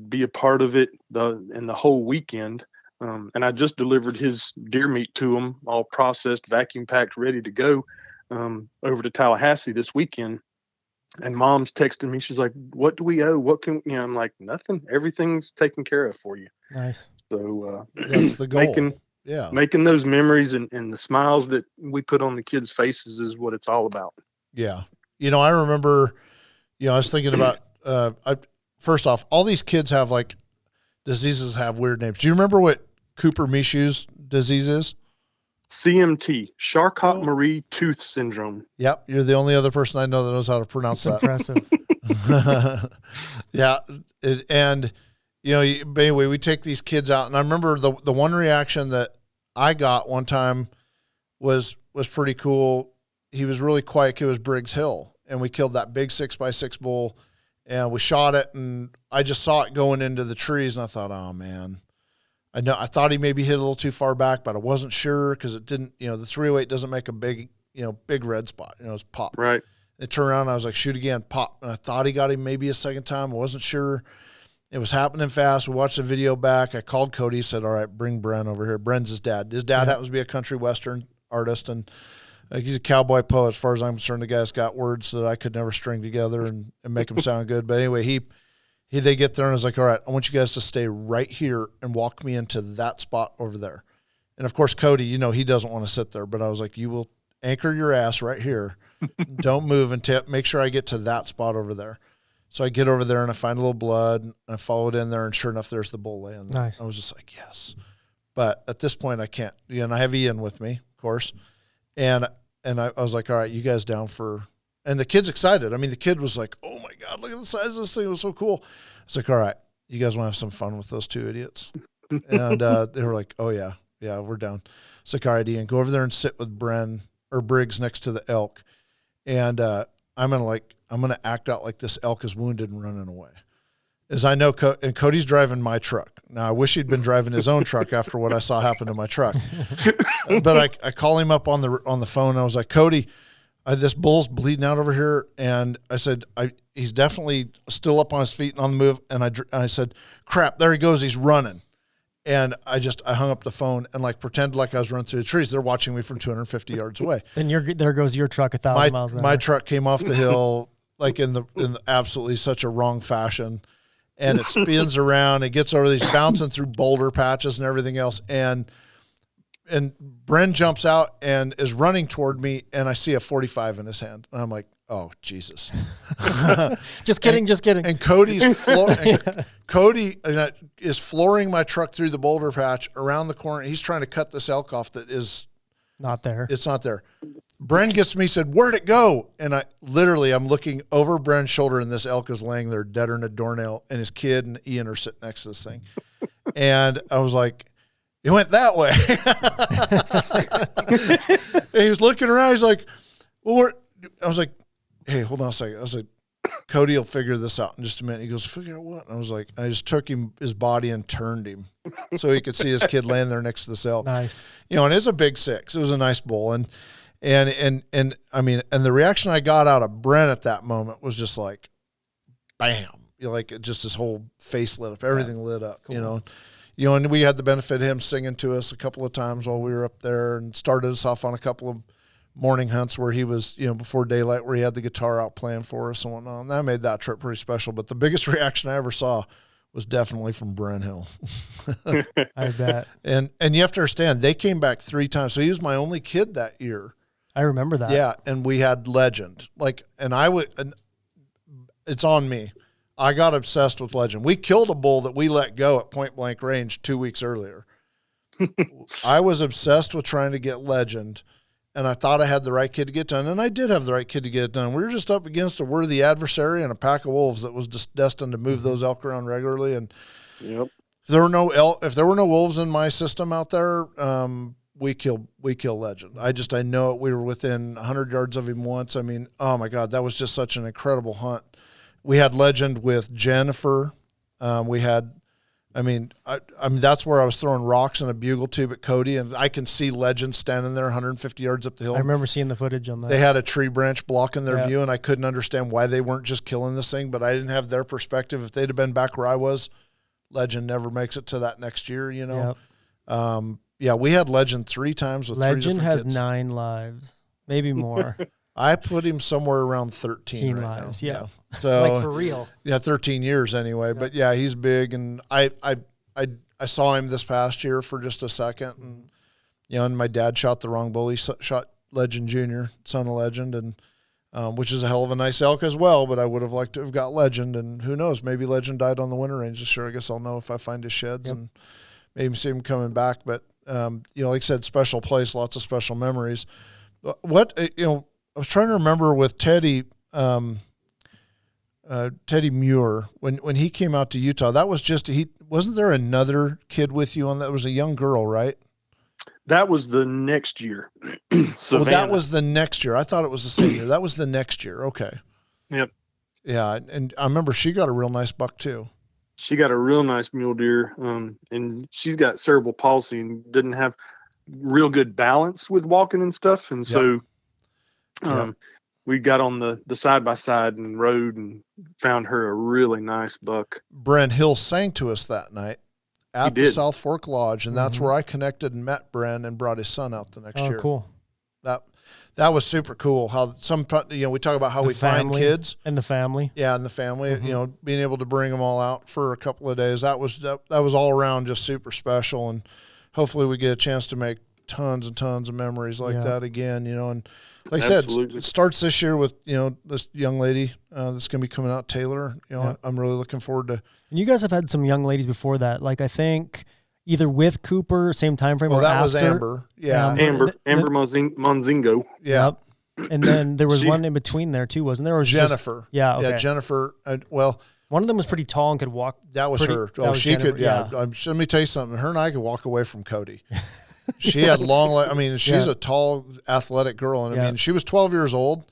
be a part of it the whole weekend. And I just delivered his deer meat to him, all processed, vacuum packed, ready to go, over to Tallahassee this weekend. And mom's texting me. She's like, what do we owe? What can, I'm like, nothing. Everything's taken care of for you. Nice. So that's the goal. Making those memories and the smiles that we put on the kids' faces is what it's all about. Yeah. I remember, I was thinking about, first off, all these kids have like diseases, have weird names. Do you remember what Cooper Michu's disease is? CMT, Charcot-Marie Tooth Syndrome. Yep. You're the only other person I know that knows how to pronounce that. Impressive. Yeah. Anyway, we take these kids out, and I remember the one reaction that I got one time was pretty cool. He was really quiet. It was Briggs Hill, and we killed that big 6x6 bull, and we shot it, and I just saw it going into the trees, and I thought, oh man, I thought he maybe hit a little too far back, but I wasn't sure because it didn't. The 308 doesn't make a big red spot. It's pop. Right. It turned around, and I was like, shoot again, pop, and I thought he got him maybe a second time. I wasn't sure. It was happening fast. We watched the video back. I called Cody, said, all right, bring Bren over here. Bren's his dad. His dad happens to be a country western artist, and he's a cowboy poet. As far as I'm concerned, the guy's got words that I could never string together and make them sound good. But anyway, they get there, and I was like, all right, I want you guys to stay right here and walk me into that spot over there. And, of course, Cody, he doesn't want to sit there. But I was like, you will anchor your ass right here. Don't move and make sure I get to that spot over there. So I get over there and I find a little blood and I follow it in there, and sure enough, there's the bull laying there. Nice. I was just like, yes. But at this point I can't, and I have Ian with me, of course. And I was like, all right, you guys down for And the kid's excited. I mean, the kid was like, oh my God, look at the size of this thing. It was so cool. It's like, all right, you guys want to have some fun with those two idiots? And they were like, oh yeah, we're down. It's like, all right, Ian, go over there and sit with Briggs next to the elk. And I'm going to act out like this elk is wounded and running away. As I know, and Cody's driving my truck. Now, I wish he'd been driving his own truck after what I saw happen to my truck. But I call him up on the phone. And I was like, Cody, this bull's bleeding out over here. And I said, he's definitely still up on his feet and on the move. And I said, crap, there he goes. He's running. And I hung up the phone and like pretended like I was running through the trees. They're watching me from 250 yards away. And there goes your truck 1,000 miles an hour. My truck came off the hill like in the absolutely such a wrong fashion. And it spins around. It gets over these bouncing through boulder patches and everything else. And Bren jumps out and is running toward me, and I see a 45 in his hand. And I'm like, oh, Jesus. Just kidding. And Cody is flooring my truck through the boulder patch around the corner. He's trying to cut this elk off that is not there. It's not there. Bren gets to me, said, where'd it go? And I'm looking over Bren's shoulder, and this elk is laying there deader than a doornail, and his kid and Ian are sitting next to this thing. And I was like, it went that way. And he was looking around. He's like, well, I was like, hey, hold on a second. I was like, Cody will figure this out in just a minute. He goes, figure out what? And I was like, I just took his body and turned him so he could see his kid laying there next to this elk. Nice. And it's a big 6. It was a nice bull. And I mean, and the reaction I got out of Brent at that moment was just like, bam, like just his whole face lit up, everything lit up, cool. And we had the benefit of him singing to us a couple of times while we were up there, and started us off on a couple of morning hunts where he was, before daylight, where he had the guitar out playing for us and whatnot. And that made that trip pretty special. But the biggest reaction I ever saw was definitely from Brent Hill. I bet. And you have to understand, they came back 3 times. So he was my only kid that year. I remember that. Yeah, and we had Legend. And it's on me. I got obsessed with Legend. We killed a bull that we let go at point blank range 2 weeks earlier. I was obsessed with trying to get Legend, and I thought I had the right kid to get done, and I did have the right kid to get it done. We were just up against a worthy adversary and a pack of wolves that was just destined to move those elk around regularly. And yep. if there were no wolves in my system out there, we kill Legend. I know it. We were within 100 yards of him once. I mean, oh my God, that was just such an incredible hunt. We had Legend with Jennifer. That's where I was throwing rocks and a bugle tube at Cody, and I can see Legend standing there 150 yards up the hill. I remember seeing the footage on that. They had a tree branch blocking their view, and I couldn't understand why they weren't just killing this thing, but I didn't have their perspective. If they'd have been back where I was, Legend never makes it to that next year, Yep. We had Legend 3 times with Legend 3 different has kids. 9 lives, maybe more. I put him somewhere around 13 right lives, now. yeah. So like for real. Yeah, 13 years anyway. Yeah. But yeah, he's big, and I saw him this past year for just a second, and and my dad shot the wrong bull. He shot Legend Jr., son of Legend, and which is a hell of a nice elk as well. But I would have liked to have got Legend, and who knows? Maybe Legend died on the winter range this year. I guess I'll know if I find his sheds and maybe see him coming back. But like I said, special place, lots of special memories. What I was trying to remember with Teddy Muir when he came out to Utah. That was wasn't there another kid with you on that? It was a young girl, right? That was the next year. So that was the next year. I thought it was the same year. That was the next year. Okay. Yep. Yeah, and I remember she got a real nice buck too. She got a real nice mule deer, and she's got cerebral palsy and didn't have real good balance with walking and stuff, and so we got on the side-by-side and rode and found her a really nice buck. Bren Hill sang to us that night at the South Fork Lodge, and that's where I connected and met Bren and brought his son out the next year. Oh, cool. That was super cool. How we talk about how we find kids and the family. Yeah, and the family. Being able to bring them all out for a couple of days. That was all around just super special, and hopefully we get a chance to make tons and tons of memories like that again. And like I said, it starts this year with this young lady that's going to be coming out, Taylor. I'm really looking forward to. And you guys have had some young ladies before that. Like I think either with Cooper, same time frame. Well, or that after. was Amber. Yeah, Amber Monzingo. Yeah. And then there was one in between there too, wasn't there? Or was Jennifer. Yeah. Okay. Yeah, Jennifer. Well, one of them was pretty tall and could walk. That was her. Oh, she Jennifer, could. Yeah. Let me tell you something. Her and I could walk away from Cody. She had long. I mean, she's a tall, athletic girl, and I mean, she was 12 years old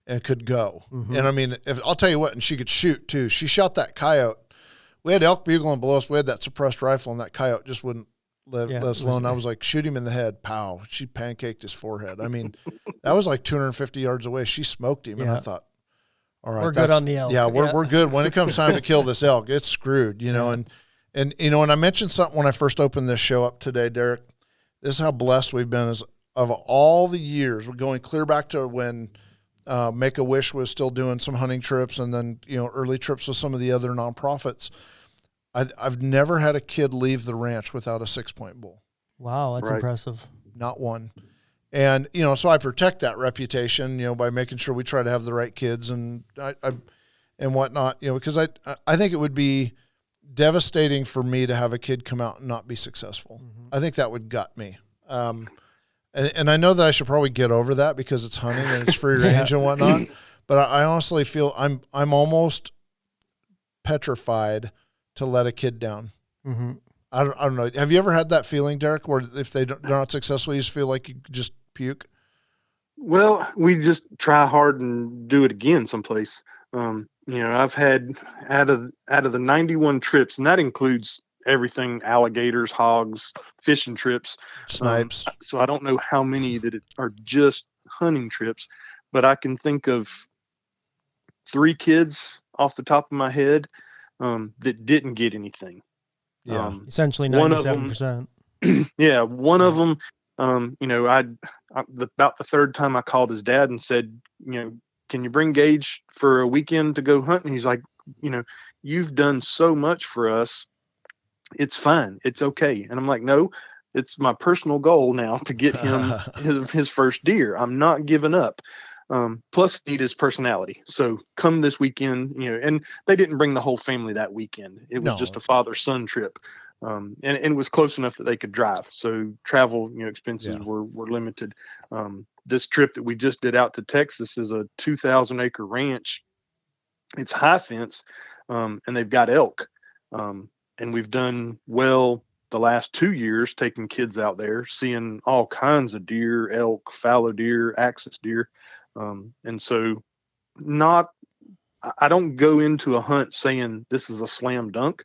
and could go. Mm-hmm. And I mean, I'll tell you what, and she could shoot too. She shot that coyote. We had elk bugling below us. We had that suppressed rifle, and that coyote just wouldn't let us alone. I was like, shoot him in the head. Pow. She pancaked his forehead. I mean, that was like 250 yards away. She smoked him, and I thought, all right, we're good on the elk. Yeah, we're good. When it comes time to kill this elk, it's screwed, you know. And you know, and I mentioned something when I first opened this show up today, Derek. This is how blessed we've been. Is of all the years, we're going clear back to when Make-A-Wish was still doing some hunting trips, and then, you know, early trips with some of the other nonprofits. I've never had a kid leave the ranch without a 6-point bull. Wow, that's impressive. Not one. And, you know, so I protect that reputation, you know, by making sure we try to have the right kids and and whatnot, you know, because I think it would be devastating for me to have a kid come out and not be successful. Mm-hmm. I think that would gut me. And I know that I should probably get over that because it's hunting and it's free range and whatnot. But I honestly feel I'm almost petrified to let a kid down. Mm-hmm. I don't know. Have you ever had that feeling, Derek, where if they're not successful, you just feel like you just puke? Well, we just try hard and do it again someplace. You know, I've had out of the 91 trips, and that includes everything: alligators, hogs, fishing trips, snipes. So I don't know how many that are just hunting trips, but I can think of 3 kids off the top of my head that didn't get anything. Yeah, essentially 97%. Yeah, one of them. You know, about the third time I called his dad and said, you know, can you bring Gage for a weekend to go hunt? And he's like, you know, you've done so much for us. It's fine. It's okay. And I'm like, no, it's my personal goal now to get him his first deer. I'm not giving up. Plus need his personality. So come this weekend, you know, and they didn't bring the whole family that weekend. It was just a father-son trip. And it was close enough that they could drive. So travel, you know, expenses were limited. This trip that we just did out to Texas is a 2,000 acre ranch. It's high fence, and they've got elk. And we've done well the last 2 years, taking kids out there, seeing all kinds of deer, elk, fallow deer, axis deer. And so I don't go into a hunt saying this is a slam dunk,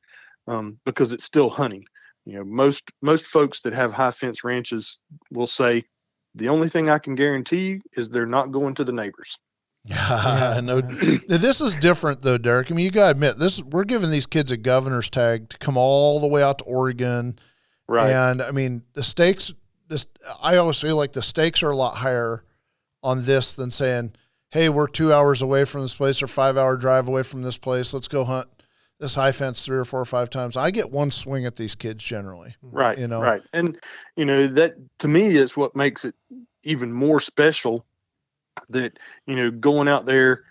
because it's still hunting. You know, most folks that have high fence ranches will say, the only thing I can guarantee is they're not going to the neighbors. No, this is different though, Derek. I mean, you gotta admit we're giving these kids a governor's tag to come all the way out to Oregon. Right. And I mean, the stakes, I always feel like the stakes are a lot higher on this than saying, hey, we're 2 hours away from this place or 5-hour drive away from this place. Let's go hunt this high fence 3 or 4 or 5 times. I get one swing at these kids generally. Right. You know? Right. And, you know, that to me is what makes it even more special, that, you know, going out there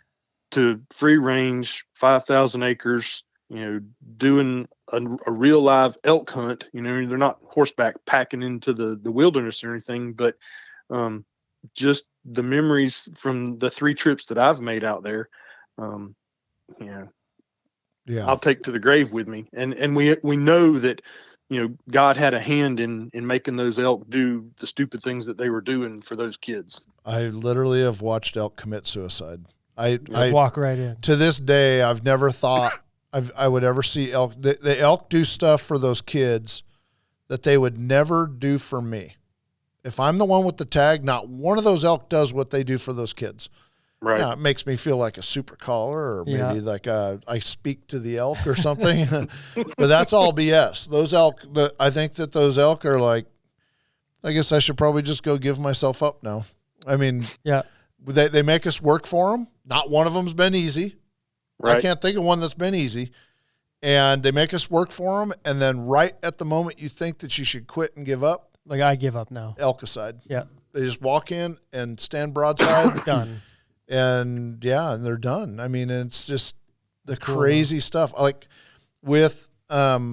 to free range, 5,000 acres, you know, doing a real live elk hunt. You know, they're not horseback packing into the wilderness or anything, but just the memories from the 3 trips that I've made out there, you know, I'll take to the grave with me. And we know that, you know, God had a hand in making those elk do the stupid things that they were doing for those kids. I literally have watched elk commit suicide. I walk right in. To this day, I've never thought I would ever see elk. The elk do stuff for those kids that they would never do for me. If I'm the one with the tag, not one of those elk does what they do for those kids. Right. Now, it makes me feel like a super caller, or maybe like I speak to the elk or something. But that's all BS. Those elk, I think that those elk are like, I guess I should probably just go give myself up now. I mean, they make us work for them. Not one of them's been easy. Right. I can't think of one that's been easy. And they make us work for them. And then right at the moment you think that you should quit and give up. Like, I give up now. Elkicide. Yeah. They just walk in and stand broadside. Done. And and they're done. I mean, it's just the crazy stuff. Like with, what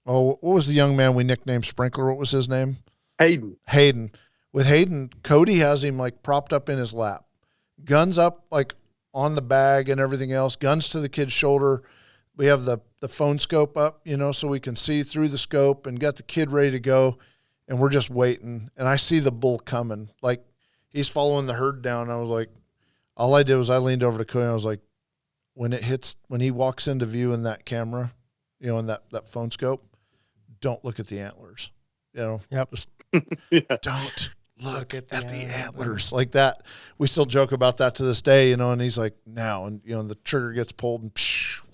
was the young man we nicknamed Sprinkler? What was his name? Hayden. With Hayden, Cody has him like propped up in his lap, guns up like on the bag and everything else, guns to the kid's shoulder. We have the phone scope up, you know, so we can see through the scope and got the kid ready to go. And we're just waiting. And I see the bull coming. Like, he's following the herd down. I was like, all I did was I leaned over to Cody and I was like, when he walks into view in that camera, you know, in that phone scope, don't look at the antlers. You know, just don't look at the antlers like that. We still joke about that to this day, you know, and he's like, now, and, you know, the trigger gets pulled and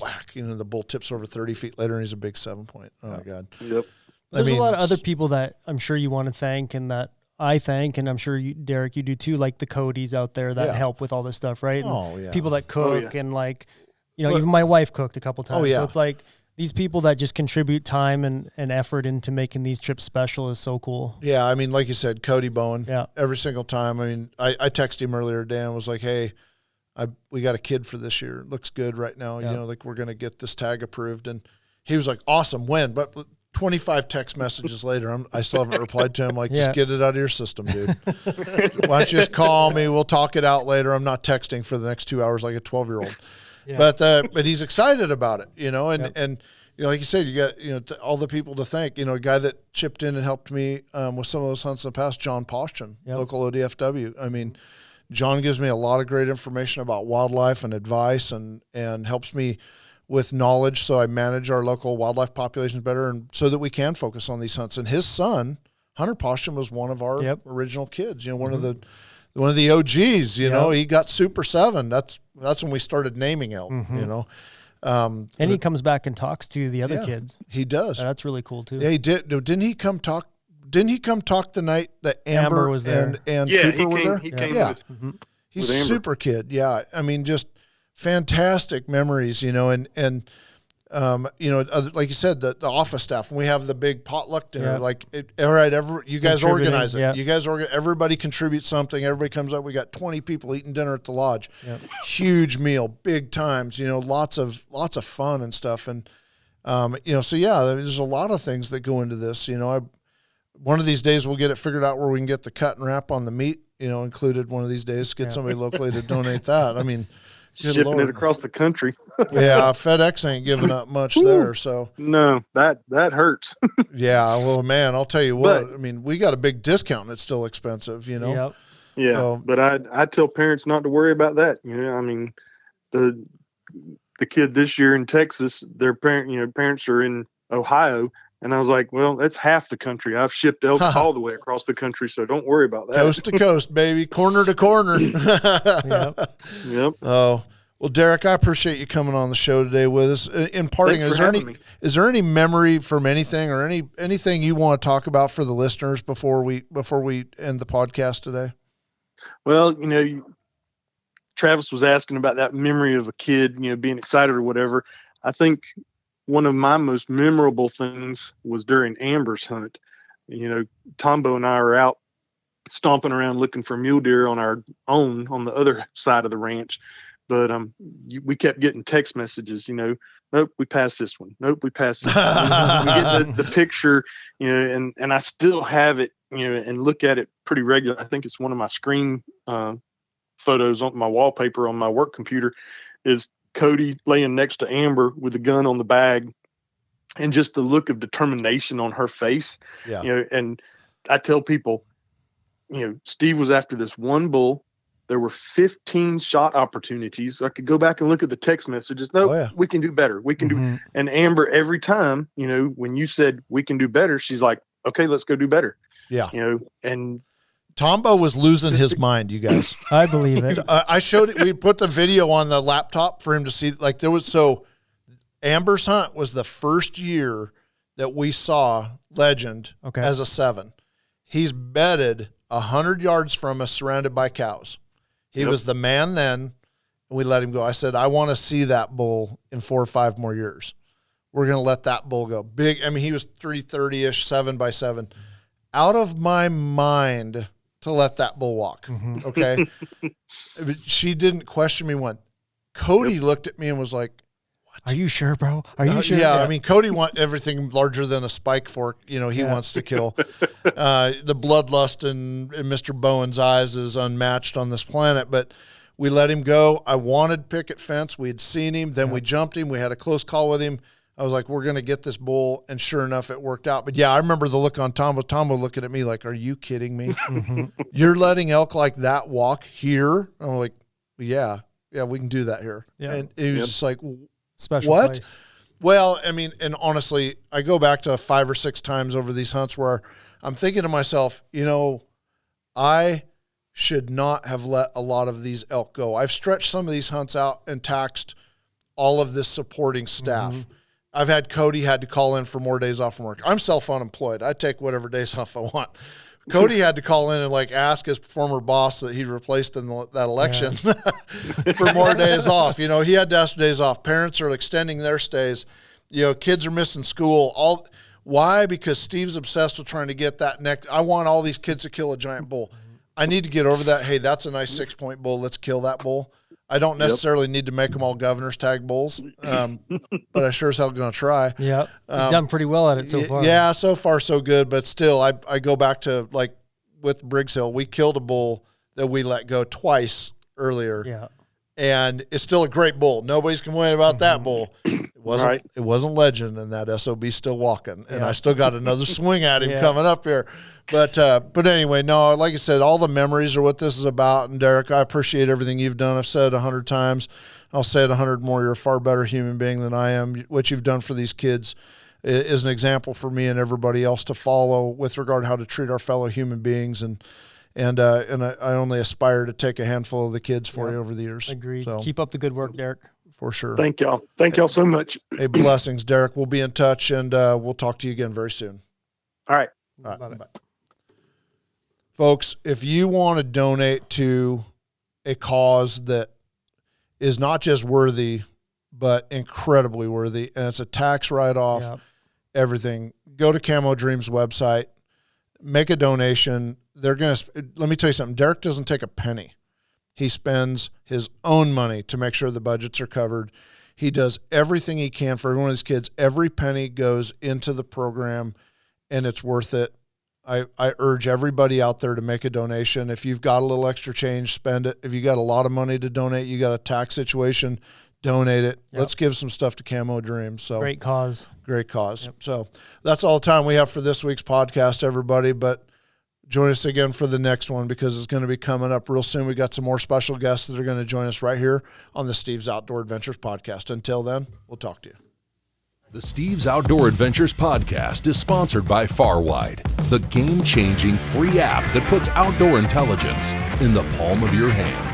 whack, you know, the bull tips over 30 feet later and he's a big 7-point. Oh my God. Yep. There's a lot of other people that I'm sure you want to thank and that I thank, and I'm sure you, Derek, you do too, like the Codys out there that help with all this stuff, right? And people that cook and like, you know, even my wife cooked a couple times. So it's like these people that just contribute time and effort into making these trips special is so cool. Yeah, I mean, like you said, Cody Bowen, every single time. I mean, I texted him earlier today and was like, hey, we got a kid for this year. It looks good right now. You know, like we're going to get this tag approved. And he was like, awesome, when? But 25 text messages later, I still haven't replied to him. Like, just get it out of your system, dude. Why don't you just call me? We'll talk it out later. I'm not texting for the next 2 hours like a 12-year-old. But he's excited about it, you know, and you know, like you said, you got, you know, all the people to thank. You know, a guy that chipped in and helped me with some of those hunts in the past, John Postian, local ODFW. I mean, John gives me a lot of great information about wildlife and advice, and helps me with knowledge, so I manage our local wildlife populations better, and so that we can focus on these hunts. And his son, Hunter Postian, was one of our original kids. You know, one of the OGs. You know, he got Super 7. That's when we started naming elk. You know, and he comes back and talks to the other kids. He does. That's really cool too. Yeah, he did. Didn't he come talk? Didn't he come talk the night that Amber was there and Cooper were there? He came he's a super kid. Yeah, I mean, just fantastic memories, you know, and you know, like you said, the office staff, when we have the big potluck dinner, like, all right, you guys organize it. You guys everybody contributes something. Everybody comes up. We got 20 people eating dinner at the lodge. Huge meal, big times, you know, lots of fun and stuff. And, you know, so there's a lot of things that go into this, you know. One of these days we'll get it figured out where we can get the cut and wrap on the meat, you know, included one of these days, get somebody locally to donate that. I mean, shipping it across the country. FedEx ain't giving up much there. So no, that hurts. Well, man, I'll tell you what. I mean, we got a big discount and it's still expensive, you know. But I tell parents not to worry about that. You know, I mean, the kid this year in Texas, their parents are in Ohio. And I was like, well, that's half the country. I've shipped elk all the way across the country, so don't worry about that. Coast to coast, baby. Corner to corner. Yep. Oh, well, Derek, I appreciate you coming on the show today with us. In parting, is there any memory from anything or anything you want to talk about for the listeners before we end the podcast today? Well, you know, Travis was asking about that memory of a kid, you know, being excited or whatever. I think one of my most memorable things was during Amber's hunt. You know, Tombo and I are out stomping around looking for mule deer on our own on the other side of the ranch. But we kept getting text messages, you know, nope, we passed this one. Nope, we passed this one. We get the picture, you know, and I still have it, you know, and look at it pretty regular. I think it's one of my screen photos on my wallpaper on my work computer is Cody laying next to Amber with the gun on the bag, and just the look of determination on her face. You know, and I tell people, you know, Steve was after this one bull. There were 15 shot opportunities. I could go back and look at the text messages. No, we can do better. We can do. And Amber, every time, you know, when you said we can do better, she's like, okay, let's go do better. You know, and Tombo was losing his mind, you guys. I believe it. I showed it. We put the video on the laptop for him to see. Like, there was, so Amber's hunt was the first year that we saw Legend as a 7. He's bedded 100 yards from us, surrounded by cows. He was the man then, and we let him go. I said, I want to see that bull in 4 or 5 more years. We're going to let that bull go. Big. I mean, he was 330-ish, 7x7. Out of my mind to let that bull walk. Okay. She didn't question me one. Cody looked at me and was like, why Are you sure, bro? Are you sure? Yeah, I mean, Cody wants everything larger than a spike fork. He wants to kill. The bloodlust in Mr. Bowen's eyes is unmatched on this planet, but we let him go. I wanted picket fence. We had seen him. Then we jumped him. We had a close call with him. I was like, we're going to get this bull, and sure enough, it worked out. But, yeah, I remember the look on Tombo looking at me like, are you kidding me? You're letting elk like that walk here? I'm like, yeah, we can do that here. Yeah. And it was just like, special what? Place. Well, I mean, and honestly, I go back to 5 or 6 times over these hunts where I'm thinking to myself, I should not have let a lot of these elk go. I've stretched some of these hunts out and taxed all of this supporting staff. I've had Cody had to call in for more days off from work. I'm self-unemployed. I take whatever days off I want. Cody had to call in and ask his former boss that he replaced in that election for more days off. He had to ask for days off. Parents are extending their stays. Kids are missing school. Why? Because Steve's obsessed with trying to get that next. I want all these kids to kill a giant bull. I need to get over that. Hey, that's a nice 6-point bull. Let's kill that bull. I don't necessarily need to make them all governor's tag bulls, but I sure as hell going to try. Yeah, you've done pretty well at it so far. Yeah, so far so good, but still, I go back to with Briggs Hill, we killed a bull that we let go twice earlier. Yeah, and it's still a great bull. Nobody's complaining about that bull. It wasn't legend, and that SOB's still walking, and I still got another swing at him coming up here. But anyway, no, like I said, all the memories are what this is about. And Derek, I appreciate everything you've done. I've said it 100 times. I'll say it 100 more. You're a far better human being than I am. What you've done for these kids is an example for me and everybody else to follow with regard to how to treat our fellow human beings. And I only aspire to take a handful of the kids for you over the years. Agreed. So, keep up the good work, Derek. For sure. Thank y'all. Thank y'all so much. Hey, blessings, Derek. We'll be in touch, and we'll talk to you again very soon. All right. Bye. Folks, if you want to donate to a cause that is not just worthy, but incredibly worthy, and it's a tax write-off, everything, go to Camo Dreams website, make a donation. Let me tell you something. Derek doesn't take a penny. He spends his own money to make sure the budgets are covered. He does everything he can for every one of these kids. Every penny goes into the program, and it's worth it. I urge everybody out there to make a donation. If you've got a little extra change, spend it. If you got a lot of money to donate, you got a tax situation, donate it. Yep. Let's give some stuff to Camo Dreams. So great cause. Great cause. Yep. So that's all the time we have for this week's podcast, everybody. But join us again for the next one because it's going to be coming up real soon. We got some more special guests that are going to join us right here on the Steve's Outdoor Adventures podcast. Until then, we'll talk to you. The Steve's Outdoor Adventures podcast is sponsored by Farwide, the game-changing free app that puts outdoor intelligence in the palm of your hand.